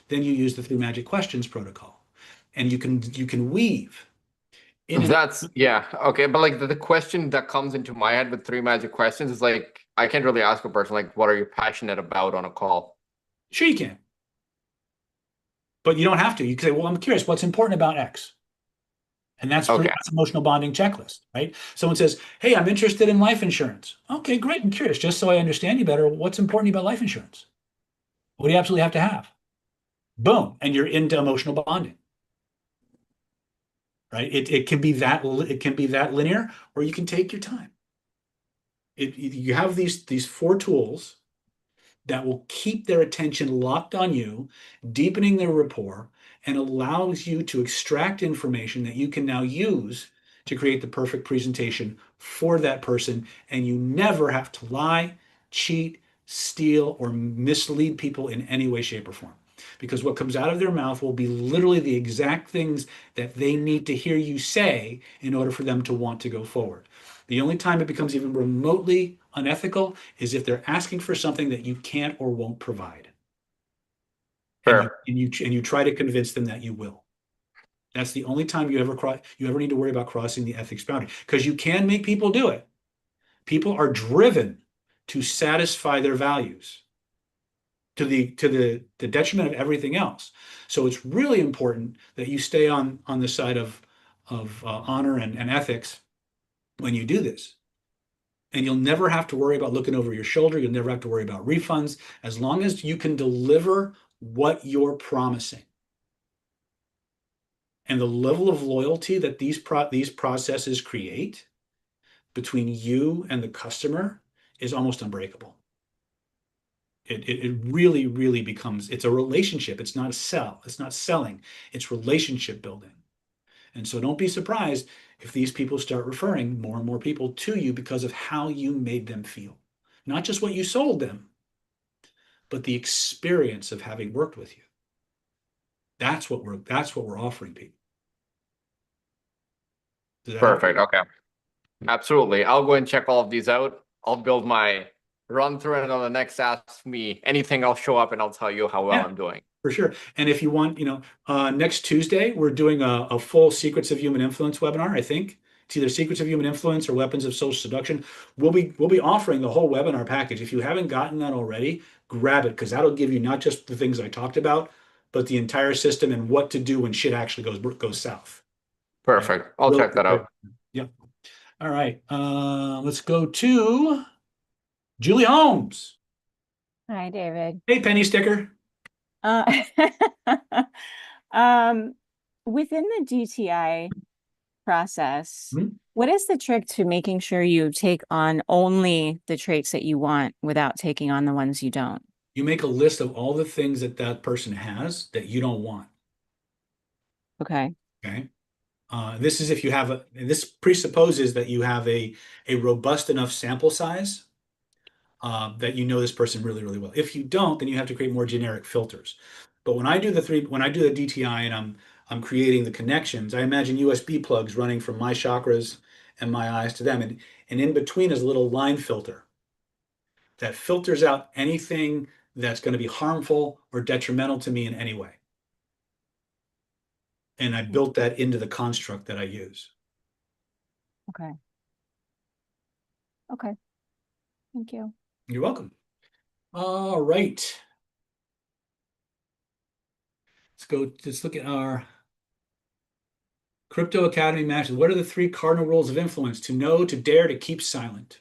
S1: then you use the 3 magic questions protocol. And you can weave in.
S14: That's, yeah, okay. But like the question that comes into my head with 3 magic questions is like, I can't really ask a person like, what are you passionate about on a call?
S1: Sure, you can, but you don't have to. You can say, well, I'm curious, what's important about X? And
S14: Okay.
S1: that's emotional bonding checklist, right? Someone says, hey, I'm interested in life insurance. Okay, great. I'm curious. Just so I understand you better, what's important about life insurance? What do you absolutely have to have? Boom. And you're into emotional bonding, right? It can be that linear, or you can take your time. You have these four tools that will keep their attention locked on you, deepening their rapport, and allows you to extract information that you can now use to create the perfect presentation for that person. And you never have to lie, cheat, steal, or mislead people in any way, shape, or form. Because what comes out of their mouth will be literally the exact things that they need to hear you say in order for them to want to go forward. The only time it becomes even remotely unethical is if they're asking for something that you can't or won't provide.
S14: Fair.
S1: And you try to convince them that you will. That's the only time you ever need to worry about crossing the ethics boundary, because you can make people do it. People are driven to satisfy their values to the detriment of everything else. So it's really important that you stay on the side of honor and ethics when you do this. And you'll never have to worry about looking over your shoulder. You'll never have to worry about refunds, as long as you can deliver what you're promising. And the level of loyalty that these processes create between you and the customer is almost unbreakable. It really, really becomes, it's a relationship. It's not a sell. It's not selling. It's relationship building. And so don't be surprised if these people start referring more and more people to you because of how you made them feel. Not just what you sold them, but the experience of having worked with you. That's what we're offering people. Does that help?
S14: Perfect. Okay. Absolutely. I'll go and check all of these out. I'll build my run through, and on the next Ask Me Anything, I'll show up and I'll tell you how well
S1: Yeah.
S14: I'm doing.
S1: For sure. And if you want, next Tuesday, we're doing a full Secrets of Human Influence webinar, I think. It's either Secrets of Human Influence or Weapons of Social Seduction. We'll be offering the whole webinar package. If you haven't gotten that already, grab it, because that'll give you not just the things I talked about, but the entire system and what to do when shit actually goes south.
S14: Perfect. I'll check that out.
S1: Yep. All right. Let's go to Julie Holmes.
S15: Hi, David.
S1: Hey, Penny Sticker.
S15: Within the DTI process, what is the trick to making sure you take on only the traits that you want without taking on the ones you don't?
S1: You make a list of all the things that person has that you don't want.
S15: Okay.
S1: Okay. This is if you have this presupposes that you have a robust enough sample size that you know this person really, really well. If you don't, then you have to create more generic filters. But when I do the DTI and I'm creating the connections, I imagine USB plugs running from my chakras and my eyes to them. And in between is a little line filter that filters out anything that's going to be harmful or detrimental to me in any way. And I built that into the construct that I use.
S15: Okay. Okay. Thank you.
S1: You're welcome. All right. Let's look at our Crypto Academy matches. What are the 3 cardinal rules of influence? To know, to dare, to keep silent.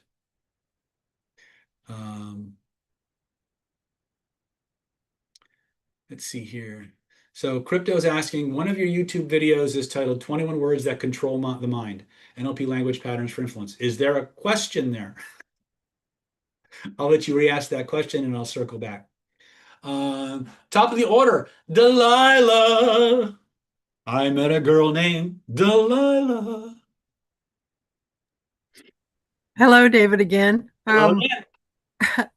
S1: Let's see here. So Crypto's asking, one of your YouTube videos is titled 21 Words That Control the Mind, NLP Language Patterns for Influence. Is there a question there? I'll let you re-ask that question and I'll circle back. Top of the order, Delilah. I met a girl named Delilah.
S16: Hello, David, again.
S1: Hello,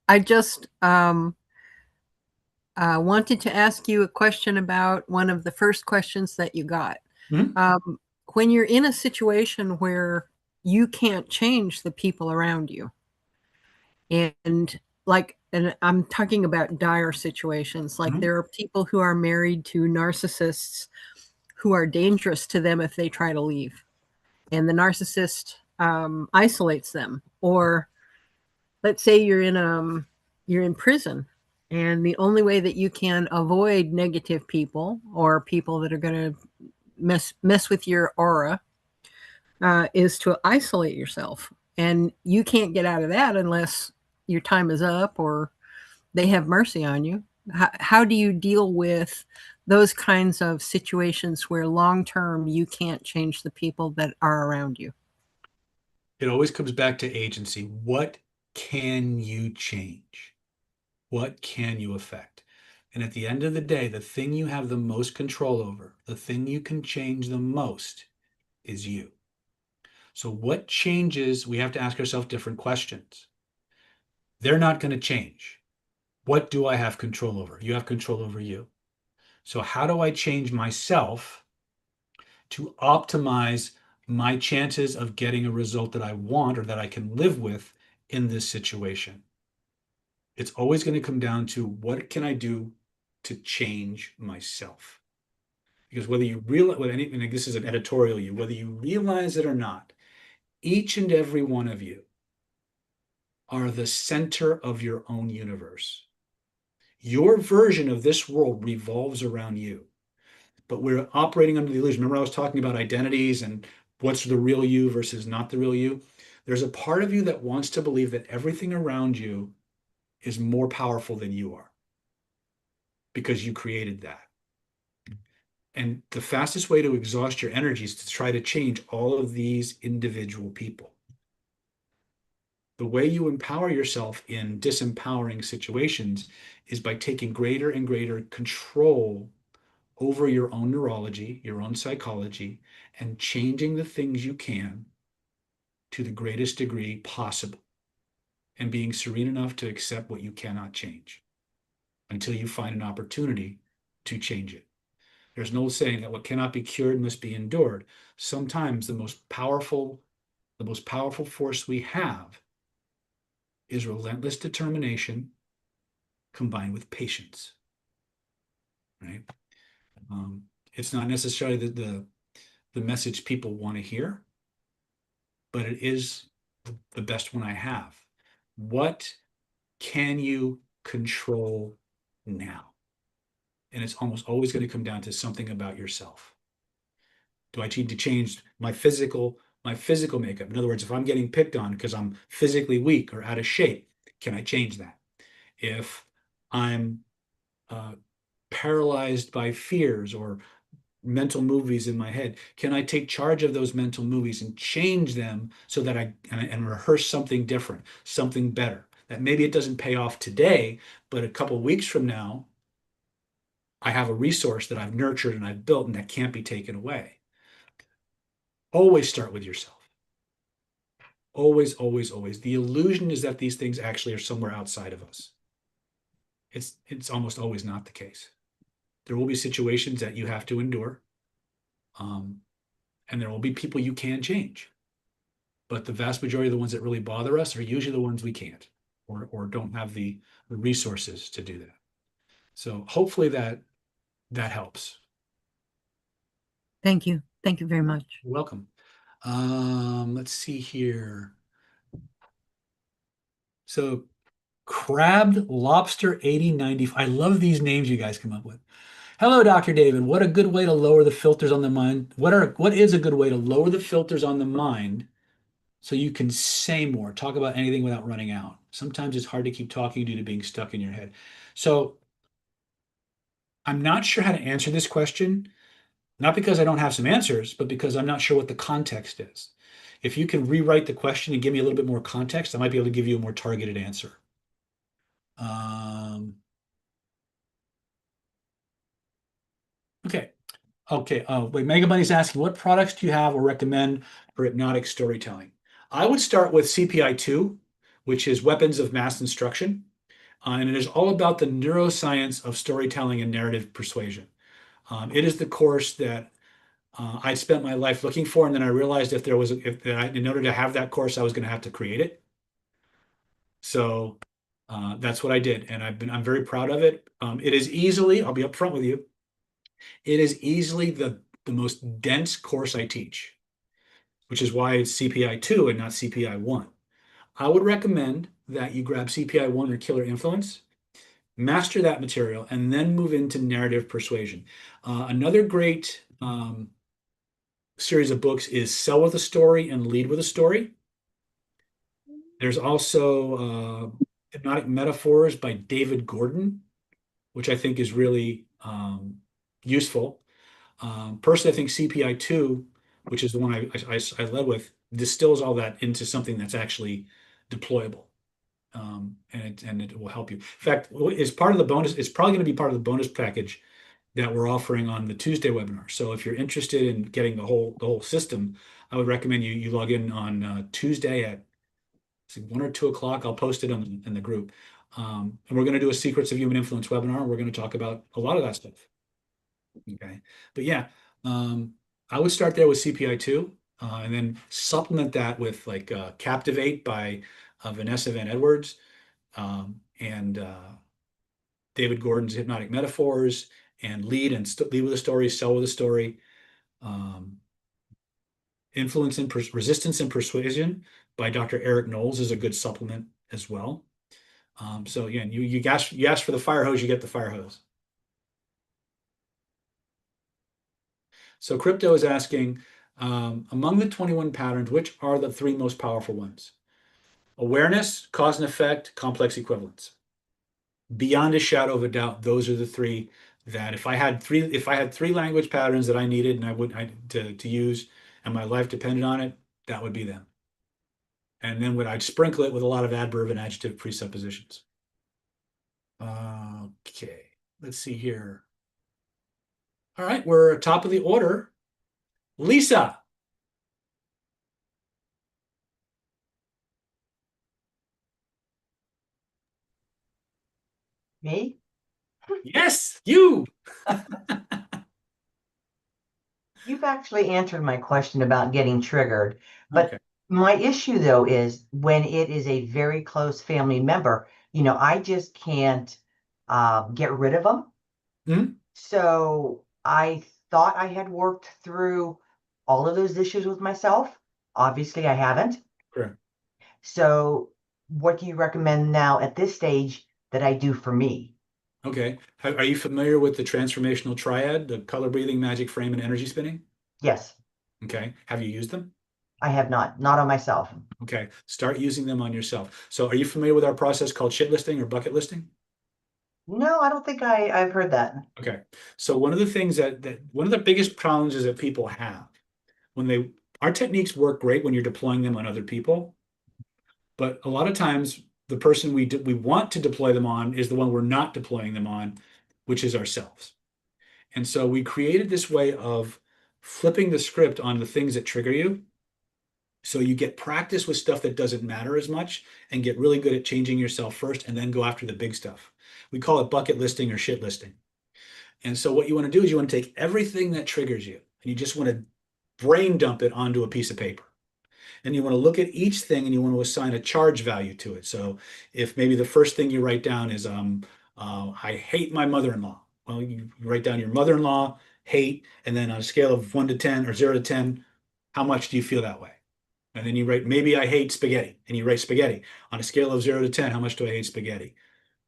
S16: I just wanted to ask you a question about one of the first questions that you got. When you're in a situation where you can't change the people around you, and I'm talking about dire situations, like there are people who are married to narcissists who are dangerous to them if they try to leave, and the narcissist isolates them, or let's say you're in prison, and the only way that you can avoid negative people or people that are going to mess with your aura is to isolate yourself. And you can't get out of that unless your time is up or they have mercy on you. How do you deal with those kinds of situations where long term you can't change the people that are around you?
S1: It always comes back to agency. What can you change? What can you affect? And at the end of the day, the thing you have the most control over, the thing you can change the most is you. So what changes? We have to ask ourselves different questions. They're not going to change. What do I have control over? You have control over you. So how do I change myself to optimize my chances of getting a result that I want or that I can live with in this situation? It's always going to come down to what can I do to change myself? Because whether you realize, and this is an editorial you, whether you realize it or not, each and every one of you are the center of your own universe. Your version of this world revolves around you, but we're operating under the illusion. Remember, I was talking about identities and what's the real you versus not the real you. There's a part of you that wants to believe that everything around you is more powerful than you are because you created that. And the fastest way to exhaust your energy is to try to change all of these individual people. The way you empower yourself in disempowering situations is by taking greater and greater control over your own neurology, your own psychology, and changing the things you can to the greatest degree possible, and being serene enough to accept what you cannot change until you find an opportunity to change it. There's no saying that what cannot be cured must be endured. Sometimes the most powerful force we have is relentless determination combined with patience. Right? It's not necessarily the message people want to hear, but it is the best one I have. What can you control now? And it's almost always going to come down to something about yourself. Do I need to change my physical makeup? In other words, if I'm getting picked on because I'm physically weak or out of shape, can I change that? If I'm paralyzed by fears or mental movies in my head, can I take charge of those mental movies and change them so that and rehearse something different, something better? That maybe it doesn't pay off today, but a couple of weeks from now, I have a resource that I've nurtured and I've built and that can't be taken away. Always start with yourself. Always, always, always. The illusion is that these things actually are somewhere outside of us. It's almost always not the case. There will be situations that you have to endure, and there will be people you can change. But the vast majority of the ones that really bother us are usually the ones we can't or don't have the resources to do that. So hopefully that helps.
S16: Thank you. Thank you very much.
S1: You're welcome. Let's see here. So Crabbed Lobster 8090. I love these names you guys come up with. Hello, Dr. David. What a good way to lower the filters on the mind. What is a good way to lower the filters on the mind so you can say more, talk about anything without running out? Sometimes it's hard to keep talking due to being stuck in your head. So I'm not sure how to answer this question, not because I don't have some answers, but because I'm not sure what the context is. If you can rewrite the question and give me a little bit more context, I might be able to give you a more targeted answer. Okay. Okay. Wait, Mega Bunny's asking, what products do you have or recommend for hypnotic storytelling? I would start with CPI-2, which is Weapons of Mass Instruction. And it is all about the neuroscience of storytelling and narrative persuasion. It is the course that I spent my life looking for, and then I realized in order to have that course, I was going to have to create it. So that's what I did, and I'm very proud of it. It is easily, I'll be upfront with you, it is easily the most dense course I teach, which is why it's CPI 2 and not CPI 1. I would recommend that you grab CPI 1 or Killer Influence, master that material, and then move into narrative persuasion. Another great series of books is Sell with a Story and Lead with a Story. There's also Hypnotic Metaphors by David Gordon, which I think is really useful. Personally, I think CPI 2, which is the one I led with, distills all that into something that's actually deployable. And it will help you. In fact, it's part of the bonus. It's probably going to be part of the bonus package that we're offering on the Tuesday webinar. So if you're interested in getting the whole system, I would recommend you log in on Tuesday at 1 or 2 o'clock. I'll post it in the group. And we're going to do a Secrets of Human Influence webinar. We're going to talk about a lot of that stuff. Okay. But yeah, I would start there with CPI 2 and then supplement that with like Captivate by Vanessa Van Edwards and David Gordon's Hypnotic Metaphors and Lead with a Story, Sell with a Story. Influence and Resistance and Persuasion by Dr. Eric Knowles is a good supplement as well. So again, you ask for the fire hose, you get the fire hose. So Crypto is asking, among the 21 patterns, which are the 3 most powerful ones? Awareness, cause and effect, complex equivalence. Beyond a shadow of a doubt, those are the 3 that if I had 3 language patterns that I needed and to use and my life depended on it, that would be them. And then I'd sprinkle it with a lot of adverb and adjective presuppositions. Okay, let's see here. All right, we're top of the order. Lisa.
S17: Me?
S1: Yes, you.
S17: You've actually answered my question about getting triggered. But
S1: okay.
S17: My issue, though, is when it is a very close family member, I just can't get rid of them.
S1: Mm-hmm.
S17: So I thought I had worked through all of those issues with myself. Obviously, I haven't.
S1: Correct.
S17: So what do you recommend now at this stage that I do for me?
S1: Okay. Are you familiar with the transformational triad, the color breathing, magic frame, and energy spinning?
S17: Yes.
S1: Okay. Have you used them?
S17: I have not on myself.
S1: Okay. Start using them on yourself. So are you familiar with our process called shit listing or bucket listing?
S17: No, I don't think I've heard that.
S1: Okay. So one of the things one of the biggest challenges that people have our techniques work great when you're deploying them on other people, but a lot of times the person we want to deploy them on is the one we're not deploying them on, which is ourselves. And so we created this way of flipping the script on the things that trigger you. So you get practice with stuff that doesn't matter as much and get really good at changing yourself first and then go after the big stuff. We call it bucket listing or shit listing. And so what you want to do is you want to take everything that triggers you and you just want to brain dump it onto a piece of paper. And you want to look at each thing and you want to assign a charge value to it. So if maybe the first thing you write down is, I hate my mother-in-law. Well, you write down your mother-in-law, hate, and then on a scale of 1 to 10 or 0 to 10, how much do you feel that way? And then you write, maybe I hate spaghetti. And you write spaghetti. On a scale of 0 to 10, how much do I hate spaghetti?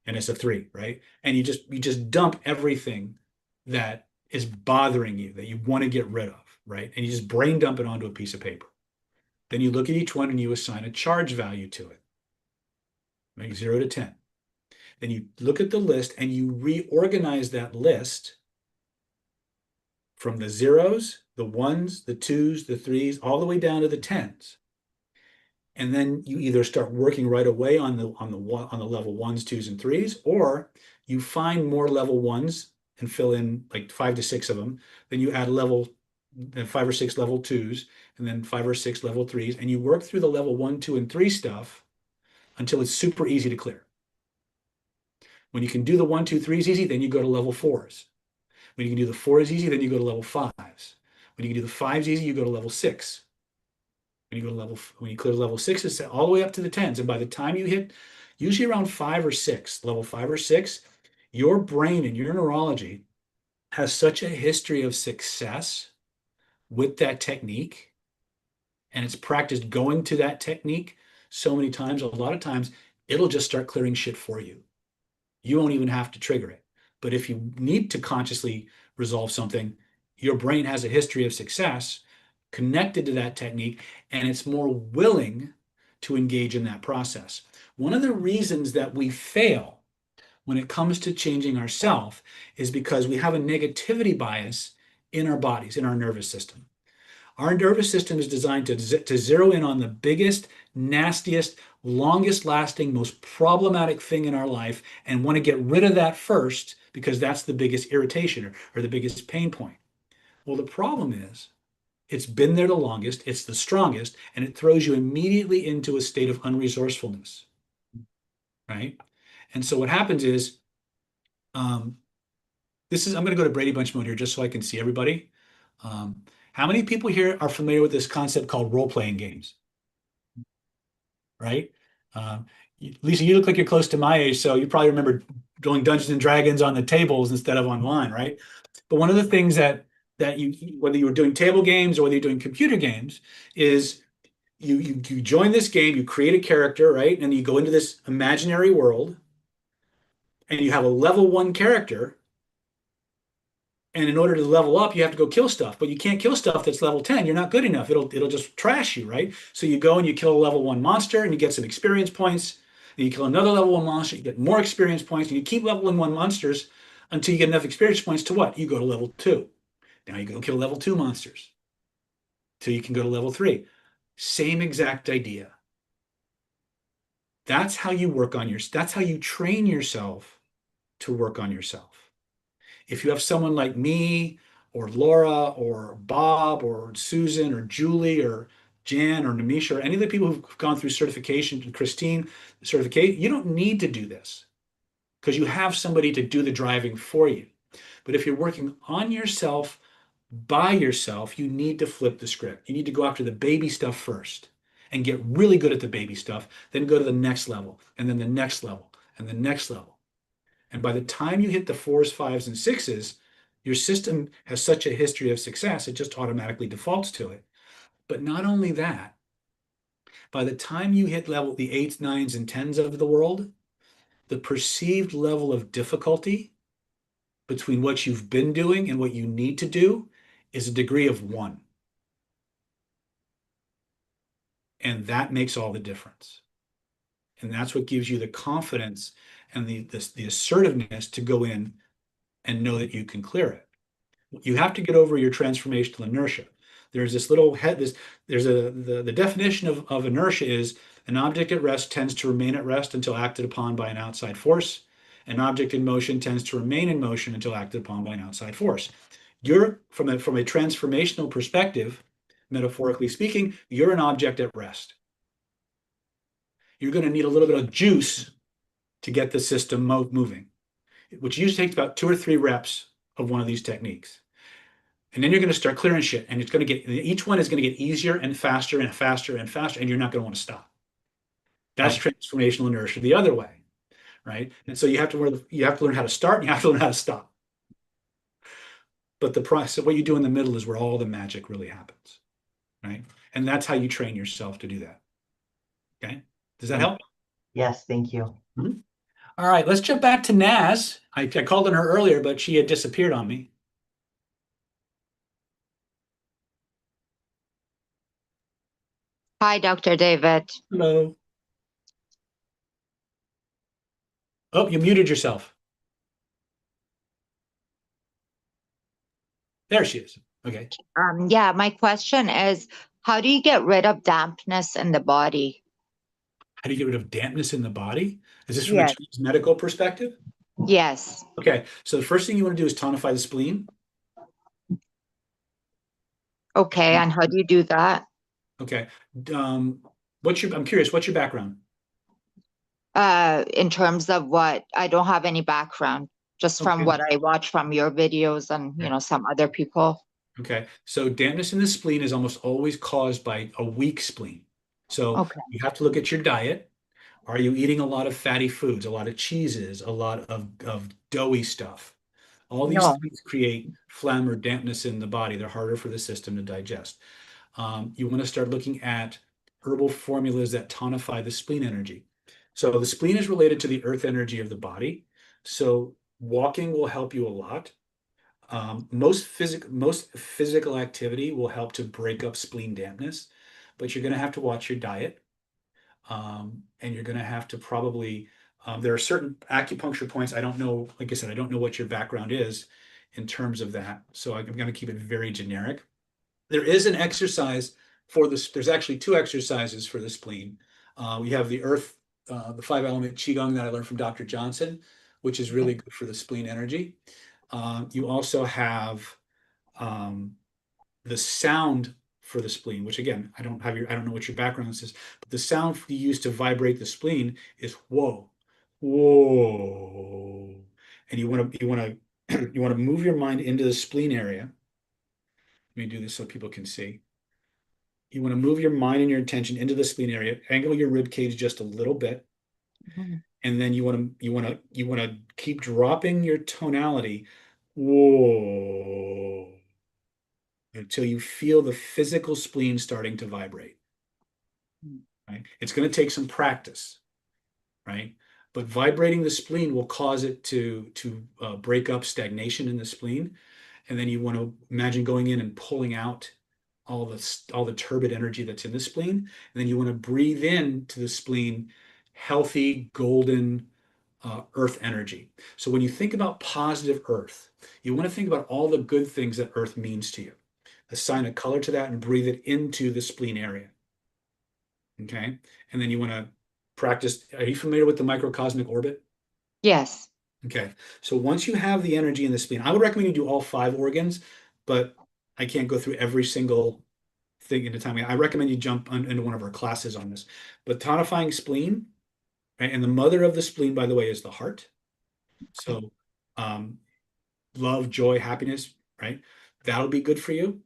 S1: And it's a 3, right? And you just dump everything that is bothering you, that you want to get rid of, right? And you just brain dump it onto a piece of paper. Then you look at each one and you assign a charge value to it, like 0 to 10. Then you look at the list and you reorganize that list from the zeros, the ones, the twos, the threes, all the way down to the tens. And then you either start working right away on the level ones, twos, and threes, or you find more level ones and fill in like 5 to 6 of them. Then you add 5 or 6 level twos, and then 5 or 6 level threes, and you work through the level 1, 2, and 3 stuff until it's super easy to clear. When you can do the 1, 2, 3s easy, then you go to level 4s. When you can do the 4s easy, then you go to level 5s. When you can do the 5s easy, you go to level 6. When you clear level 6, it's all the way up to the 10s. And by the time you hit, usually around 5 or 6, level 5 or 6, your brain and your neurology has such a history of success with that technique, and it's practiced going to that technique so many times. A lot of times it'll just start clearing shit for you. You won't even have to trigger it. But if you need to consciously resolve something, your brain has a history of success connected to that technique, and it's more willing to engage in that process. One of the reasons that we fail when it comes to changing ourselves is because we have a negativity bias in our bodies, in our nervous system. Our nervous system is designed to zero in on the biggest, nastiest, longest lasting, most problematic thing in our life and want to get rid of that first because that's the biggest irritation or the biggest pain point. Well, the problem is it's been there the longest, it's the strongest, and it throws you immediately into a state of unresourcefulness, right? And so what happens is, I'm going to go to Brady Bunch mode here just so I can see everybody. How many people here are familiar with this concept called role-playing games? Right? Lisa, you look like you're close to my age, so you probably remember doing Dungeons and Dragons on the tables instead of online, right? But one of the things that you, whether you were doing table games or whether you're doing computer games, is you join this game, you create a character, right? And you go into this imaginary world, and you have a level 1 character. And in order to level up, you have to go kill stuff, but you can't kill stuff that's level 10. You're not good enough. It'll just trash you, right? So you go and you kill a level 1 monster and you get some experience points. And you kill another level 1 monster, you get more experience points, and you keep leveling 1 monsters until you get enough experience points to what? You go to level 2. Now you go kill level 2 monsters till you can go to level 3. Same exact idea. That's how you work on that's how you train yourself to work on yourself. If you have someone like me or Laura or Bob or Susan or Julie or Jan or Namisha or any of the people who've gone through certification, Christine, certification, you don't need to do this because you have somebody to do the driving for you. But if you're working on yourself, by yourself, you need to flip the script. You need to go after the baby stuff first and get really good at the baby stuff, then go to the next level, and then the next level, and the next level. And by the time you hit the 4s, 5s, and 6s, your system has such a history of success, it just automatically defaults to it. But not only that, by the time you hit level the 8s, 9s, and 10s of the world, the perceived level of difficulty between what you've been doing and what you need to do is a degree of 1. And that makes all the difference. And that's what gives you the confidence and the assertiveness to go in and know that you can clear it. You have to get over your transformational inertia. There's this little head, the definition of inertia is an object at rest tends to remain at rest until acted upon by an outside force. An object in motion tends to remain in motion until acted upon by an outside force. You're from a transformational perspective, metaphorically speaking, you're an object at rest. You're going to need a little bit of juice to get the system moving, which usually takes about 2 or 3 reps of one of these techniques. And then you're going to start clearing shit, and it's going to get, each one is going to get easier and faster and faster and faster, and you're not going to want to stop. That's transformational inertia the other way, right? And so you have to learn how to start, and you have to learn how to stop. But the process, what you do in the middle is where all the magic really happens, right? And that's how you train yourself to do that. Okay, does that help?
S17: Yes, thank you.
S1: Mm-hmm. All right, let's jump back to Naz. I called on her earlier, but she had disappeared on me.
S18: Hi, Dr. David.
S1: Hello. Oh, you muted yourself. There she is. Okay.
S18: Yeah, my question is, how do you get rid of dampness in the body?
S1: How do you get rid of dampness in the body? Is this from
S18: Yes.
S1: a medical perspective?
S18: Yes.
S1: Okay, so the first thing you want to do is tonify the spleen.
S18: Okay, and how do you do that?
S1: Okay. I'm curious, what's your background?
S18: In terms of what? I don't have any background, just from what I watch from your videos and, you know, some other people.
S1: Okay, so dampness in the spleen is almost always caused by a weak spleen. So you have to look at your diet. Are you eating a lot of fatty foods, a lot of cheeses, a lot of doughy stuff? All these things create phlegm or dampness in the body. They're harder for the system to digest. You want to start looking at herbal formulas that tonify the spleen energy. So the spleen is related to the earth energy of the body. So walking will help you a lot. Most physical activity will help to break up spleen dampness, but you're going to have to watch your diet. And you're going to have to probably, there are certain acupuncture points. I don't know, like I said, I don't know what your background is in terms of that. So I'm going to keep it very generic. There is an exercise for this. There's actually two exercises for the spleen. We have the earth, the 5-element qigong that I learned from Dr. Johnson, which is really good for the spleen energy. You also have the sound for the spleen, which again, I don't know what your background is, but the sound you use to vibrate the spleen is whoa, whoa. And you want to move your mind into the spleen area. Let me do this so people can see. You want to move your mind and your intention into the spleen area, angle your rib cage just a little bit. And then you want to keep dropping your tonality. Whoa. Until you feel the physical spleen starting to vibrate. Right? It's going to take some practice, right? But vibrating the spleen will cause it to break up stagnation in the spleen, and then you want to imagine going in and pulling out all the turbid energy that's in the spleen, and then you want to breathe in to the spleen healthy golden earth energy. So when you think about positive earth, you want to think about all the good things that earth means to you. Assign a color to that and breathe it into the spleen area. Okay. And then you want to practice. Are you familiar with the microcosmic orbit?
S18: Yes.
S1: Okay. So once you have the energy in the spleen, I would recommend you do all 5 organs, but I can't go through every single thing at a time. I recommend you jump into one of our classes on this. But tonifying spleen, right? And the mother of the spleen, by the way, is the heart. So love, joy, happiness, right? That'll be good for you.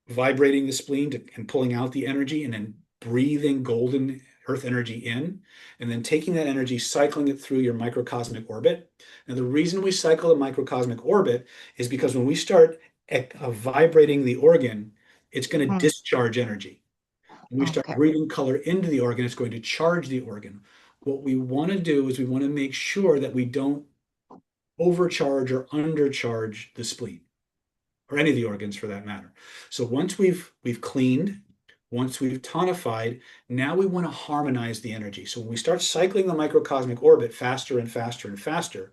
S1: Vibrating the spleen and pulling out the energy, and then breathing golden earth energy in, and then taking that energy, cycling it through your microcosmic orbit. Now, the reason we cycle the microcosmic orbit is because when we start vibrating the organ, it's going to discharge energy. When we start breathing color into the organ, it's going to charge the organ. What we want to do is we want to make sure that we don't overcharge or undercharge the spleen, or any of the organs for that matter. So once we've cleaned, once we've tonified, now we want to harmonize the energy. So when we start cycling the microcosmic orbit faster and faster and faster,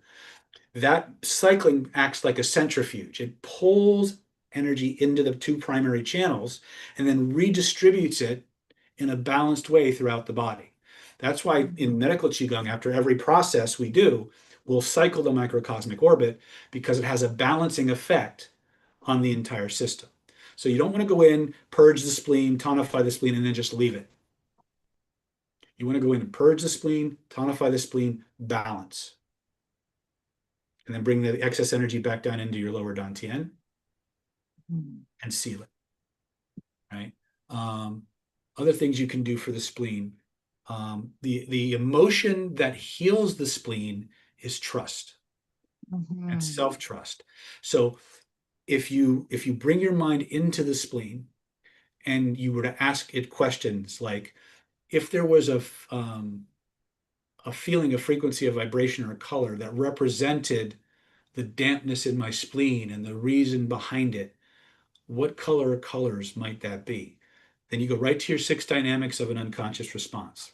S1: that cycling acts like a centrifuge. It pulls energy into the 2 primary channels and then redistributes it in a balanced way throughout the body. That's why in medical qigong, after every process we do, we'll cycle the microcosmic orbit, because it has a balancing effect on the entire system. So you don't want to go in, purge the spleen, tonify the spleen, and then just leave it. You want to go in and purge the spleen, tonify the spleen, balance. And then bring the excess energy back down into your lower dantian and seal it, right? Other things you can do for the spleen. The emotion that heals the spleen is trust and self-trust. So if you bring your mind into the spleen and you were to ask it questions like, if there was a feeling, a frequency, a vibration, or a color that represented the dampness in my spleen and the reason behind it, what color or colors might that be? Then you go right to your 6 dynamics of an unconscious response.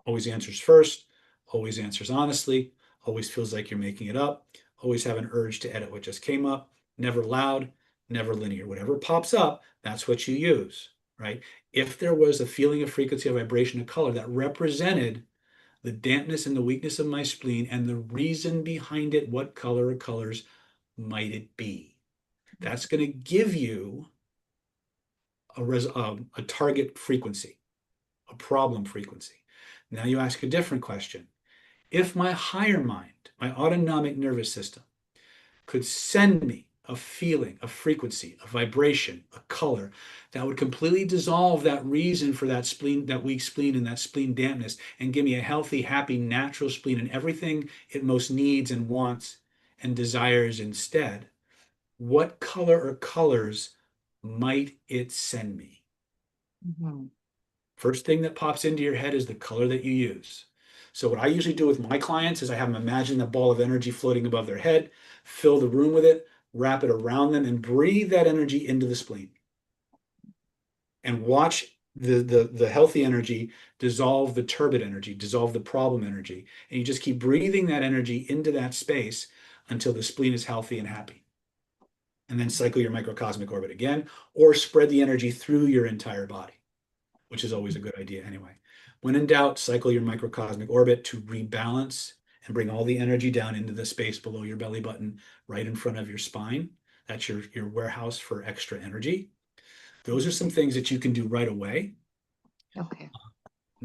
S1: Always answers first, always answers honestly, always feels like you're making it up, always have an urge to edit what just came up, never loud, never linear. Whatever pops up, that's what you use, right? If there was a feeling, a frequency, a vibration, a color that represented the dampness and the weakness of my spleen and the reason behind it, what color or colors might it be? That's going to give you a target frequency, a problem frequency. Now you ask a different question. If my higher mind, my autonomic nervous system, could send me a feeling, a frequency, a vibration, a color that would completely dissolve that reason for that spleen, that weak spleen and that spleen dampness, and give me a healthy, happy, natural spleen and everything it most needs and wants and desires instead, what color or colors might it send me? First thing that pops into your head is the color that you use. So what I usually do with my clients is I have them imagine a ball of energy floating above their head, fill the room with it, wrap it around them, and breathe that energy into the spleen. And watch the healthy energy dissolve the turbid energy, dissolve the problem energy. And you just keep breathing that energy into that space until the spleen is healthy and happy. And then cycle your microcosmic orbit again, or spread the energy through your entire body, which is always a good idea anyway. When in doubt, cycle your microcosmic orbit to rebalance and bring all the energy down into the space below your belly button, right in front of your spine. That's your warehouse for extra energy. Those are some things that you can do right away.
S18: Okay.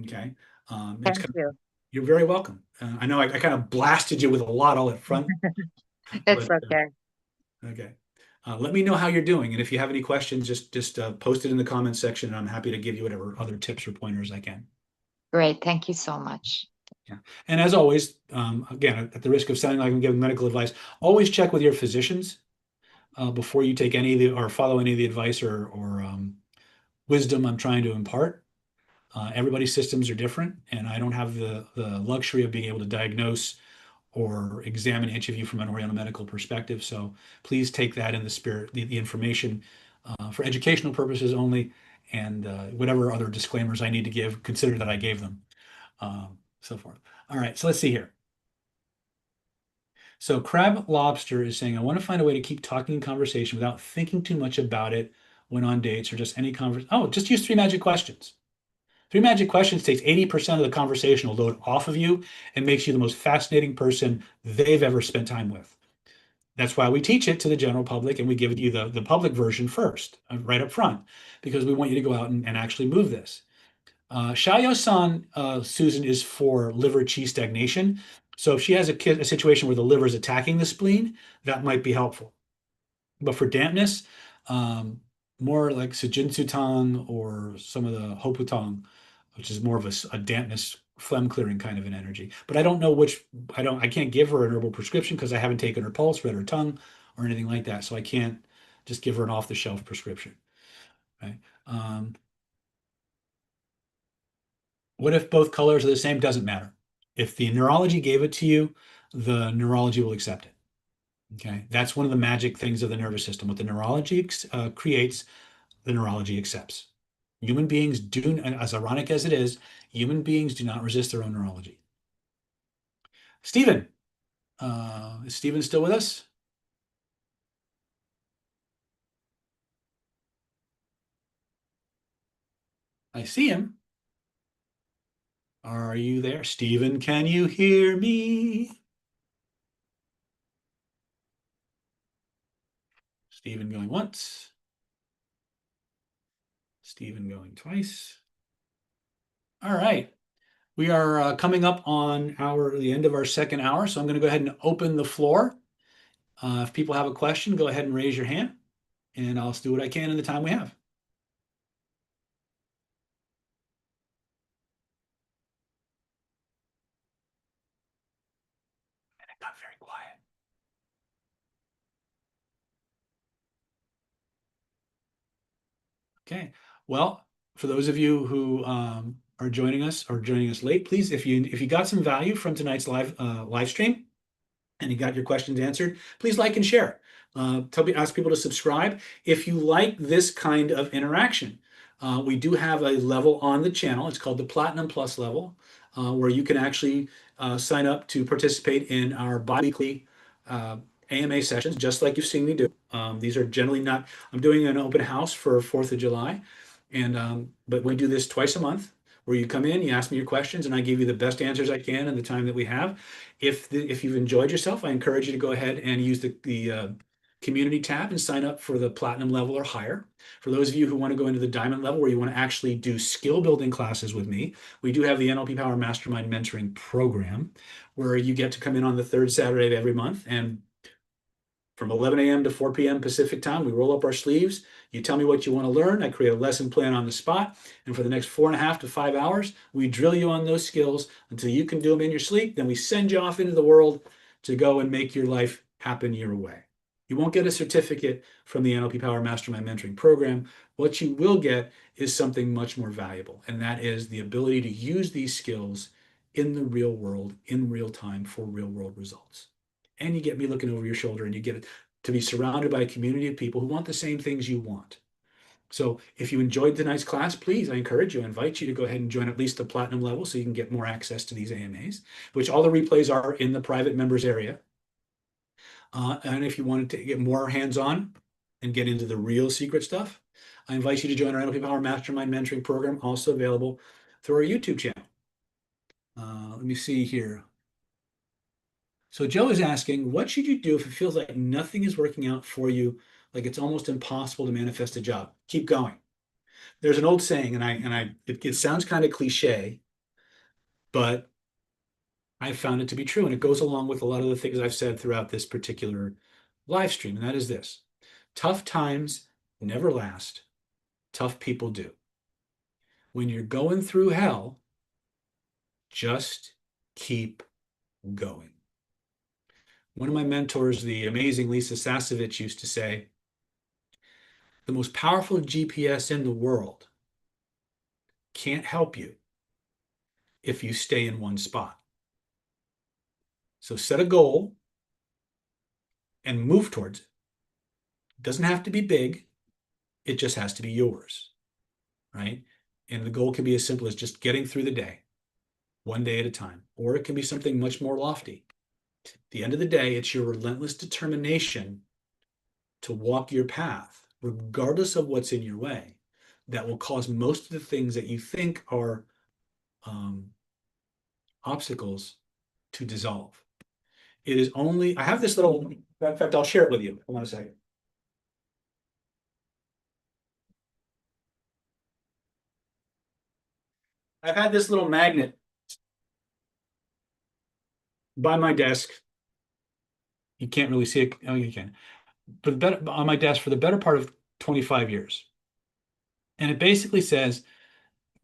S1: Okay.
S18: Thank you.
S1: You're very welcome. I know I kind of blasted you with a lot all up front.
S18: It's
S1: but,
S18: okay.
S1: Okay. Let me know how you're doing. And if you have any questions, just post it in the comments section. And I'm happy to give you whatever other tips or pointers I can.
S18: Great. Thank you so much.
S1: Yeah. And as always, again, at the risk of sounding like I'm giving medical advice, always check with your physicians before you take any of the or follow any of the advice or wisdom I'm trying to impart. Everybody's systems are different, and I don't have the luxury of being able to diagnose or examine each of you from an Oriental medical perspective. So please take that in the spirit, the information for educational purposes only, and whatever other disclaimers I need to give, consider that I gave them, so forth. All right, so let's see here. So Crab Lobster is saying, I want to find a way to keep talking in conversation without thinking too much about it when on dates or just any conversation. Oh, just use 3 magic questions. 3 magic questions takes 80% of the conversational load off of you and makes you the most fascinating person they've ever spent time with. That's why we teach it to the general public and we give you the public version first, right up front, because we want you to go out and actually move this. Shayo-san, Susan, is for liver qi stagnation. So if she has a situation where the liver is attacking the spleen, that might be helpful. But for dampness, more like Sujinsu Tang or some of the Hopu Tang, which is more of a dampness phlegm clearing kind of an energy. But I don't know I can't give her an herbal prescription because I haven't taken her pulse, read her tongue, or anything like that. So I can't just give her an off-the-shelf prescription. Okay. What if both colors are the same? Doesn't matter. If the neurology gave it to you, the neurology will accept it. Okay. That's one of the magic things of the nervous system. What the neurology creates, the neurology accepts. Human beings do, as ironic as it is, human beings do not resist their own neurology. Stephen, is Stephen still with us? I see him. Are you there? Stephen, can you hear me? Stephen going once. Stephen going twice. All right. We are coming up on the end of our second hour, so I'm going to go ahead and open the floor. If people have a question, go ahead and raise your hand, and I'll do what I can in the time we have. And it got very quiet. Okay. Well, for those of you who are joining us late, please, if you got some value from tonight's live stream and you got your questions answered, please like and share. Ask people to subscribe. If you like this kind of interaction, we do have a level on the channel. It's called the Platinum Plus level, where you can actually sign up to participate in our bi-weekly AMA sessions, just like you've seen me do. These are generally not, I'm doing an open house for 4th of July, but we do this twice a month, where you come in, you ask me your questions, and I give you the best answers I can in the time that we have. If you've enjoyed yourself, I encourage you to go ahead and use the community tab and sign up for the platinum level or higher. For those of you who want to go into the diamond level, where you want to actually do skill building classes with me, we do have the NLP Power Mastermind Mentoring Program, where you get to come in on the 3rd Saturday of every month, and from 11 a.m. to 4 p.m. Pacific time, we roll up our sleeves. You tell me what you want to learn. I create a lesson plan on the spot. And for the next 4.5 to 5 hours, we drill you on those skills until you can do them in your sleep. Then we send you off into the world to go and make your life happen your way. You won't get a certificate from the NLP Power Mastermind Mentoring Program. What you will get is something much more valuable, and that is the ability to use these skills in the real world, in real time, for real world results. And you get me looking over your shoulder, and you get to be surrounded by a community of people who want the same things you want. So if you enjoyed tonight's class, please, I encourage you, I invite you to go ahead and join at least the platinum level so you can get more access to these AMAs, which all the replays are in the private members area. And if you wanted to get more hands-on and get into the real secret stuff, I invite you to join our NLP Power Mastermind Mentoring Program, also available through our YouTube channel. Let me see here. So Joe is asking, what should you do if it feels like nothing is working out for you, like it's almost impossible to manifest a job? Keep going. There's an old saying, and it sounds kind of cliche, but I found it to be true, and it goes along with a lot of the things I've said throughout this particular live stream, and that is this: tough times never last, tough people do. When you're going through hell, just keep going. One of my mentors, the amazing Lisa Sasevich, used to say, the most powerful GPS in the world can't help you if you stay in one spot. So set a goal and move towards it. It doesn't have to be big. It just has to be yours, right? And the goal can be as simple as just getting through the day, one day at a time, or it can be something much more lofty. At the end of the day, it's your relentless determination to walk your path, regardless of what's in your way, that will cause most of the things that you think are obstacles to dissolve. It is only, I have this little, in fact, I'll share it with you. Hold on a second. I've had this little magnet by my desk. You can't really see it. Oh, you can. But on my desk for the better part of 25 years. And it basically says,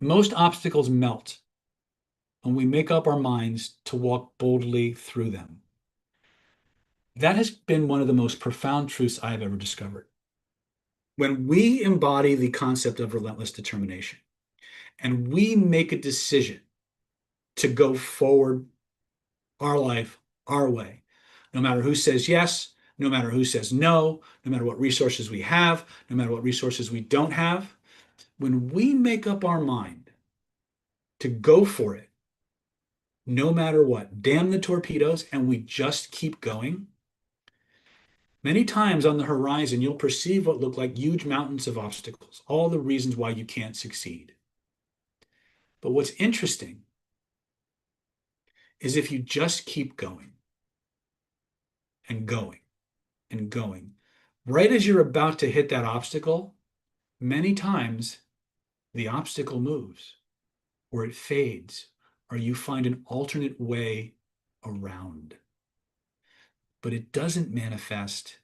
S1: most obstacles melt when we make up our minds to walk boldly through them. That has been one of the most profound truths I have ever discovered. When we embody the concept of relentless determination and we make a decision to go forward our life our way, no matter who says yes, no matter who says no, no matter what resources we have, no matter what resources we don't have, when we make up our mind to go for it, no matter what, damn the torpedoes, and we just keep going, many times on the horizon, you'll perceive what look like huge mountains of obstacles, all the reasons why you can't succeed. But what's interesting is if you just keep going and going and going, right as you're about to hit that obstacle, many times the obstacle moves or it fades or you find an alternate way around. But it doesn't manifest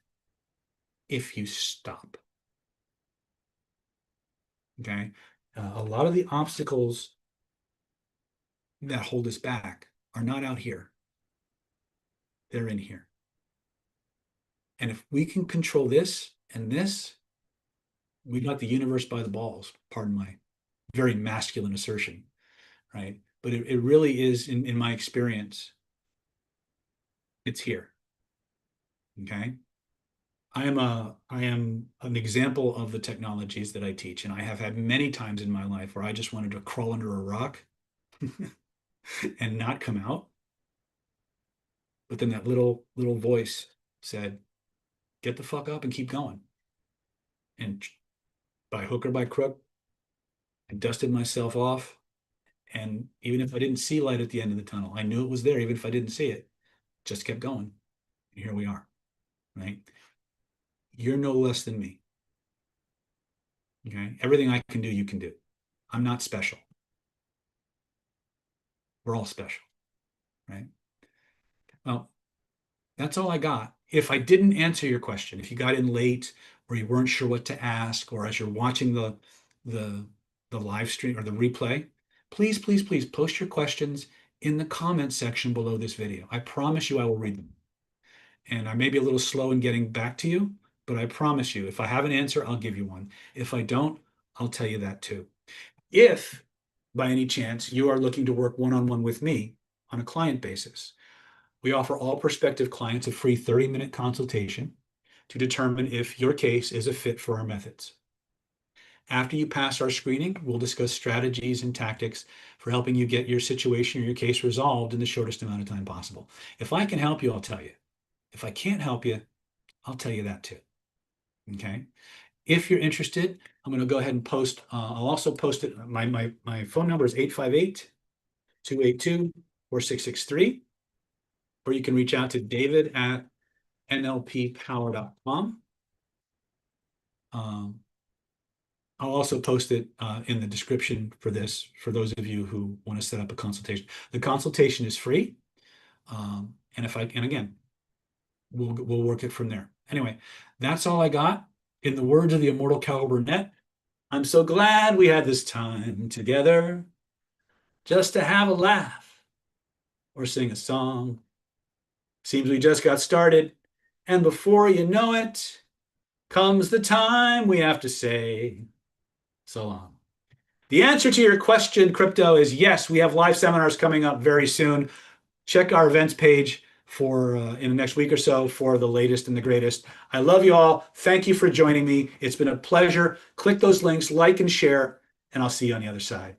S1: if you stop. Okay? A lot of the obstacles that hold us back are not out here. They're in here. And if we can control this and this, we got the universe by the balls, pardon my very masculine assertion, right? But it really is, in my experience, it's here. Okay? I am an example of the technologies that I teach, and I have had many times in my life where I just wanted to crawl under a rock and not come out. But then that little voice said, get the fuck up and keep going. And by hook or by crook, I dusted myself off. And even if I didn't see light at the end of the tunnel, I knew it was there, even if I didn't see it, just kept going. And here we are, right? You're no less than me. Okay? Everything I can do, you can do. I'm not special. We're all special, right? Well, that's all I got. If I didn't answer your question, if you got in late or you weren't sure what to ask, or as you're watching the live stream or the replay, please, please, please post your questions in the comment section below this video. I promise you I will read them. and I may be a little slow in getting back to you, but I promise you, if I have an answer, I'll give you one. If I don't, I'll tell you that too. If by any chance you are looking to work one-on-one with me on a client basis, we offer all prospective clients a free 30-minute consultation to determine if your case is a fit for our methods. After you pass our screening, we'll discuss strategies and tactics for helping you get your situation or your case resolved in the shortest amount of time possible. If I can help you, I'll tell you. If I can't help you, I'll tell you that too. Okay? If you're interested, I'm going to go ahead and post. I'll also post it. My phone number is 858-282-4663, or you can reach out to David at nlppower.com. I'll also post it in the description for this, for those of you who want to set up a consultation. The consultation is free. And again, we'll work it from there. Anyway, that's all I got. In the words of the immortal Carol Burnett, I'm so glad we had this time together just to have a laugh or sing a song. Seems we just got started, and before you know it, comes the time we have to say so long. The answer to your question, Crypto, is yes, we have live seminars coming up very soon. Check our events page for in the next week or so for the latest and the greatest. I love you all. Thank you for joining me. It's been a pleasure. Click those links, like and share, and I'll see you on the other side.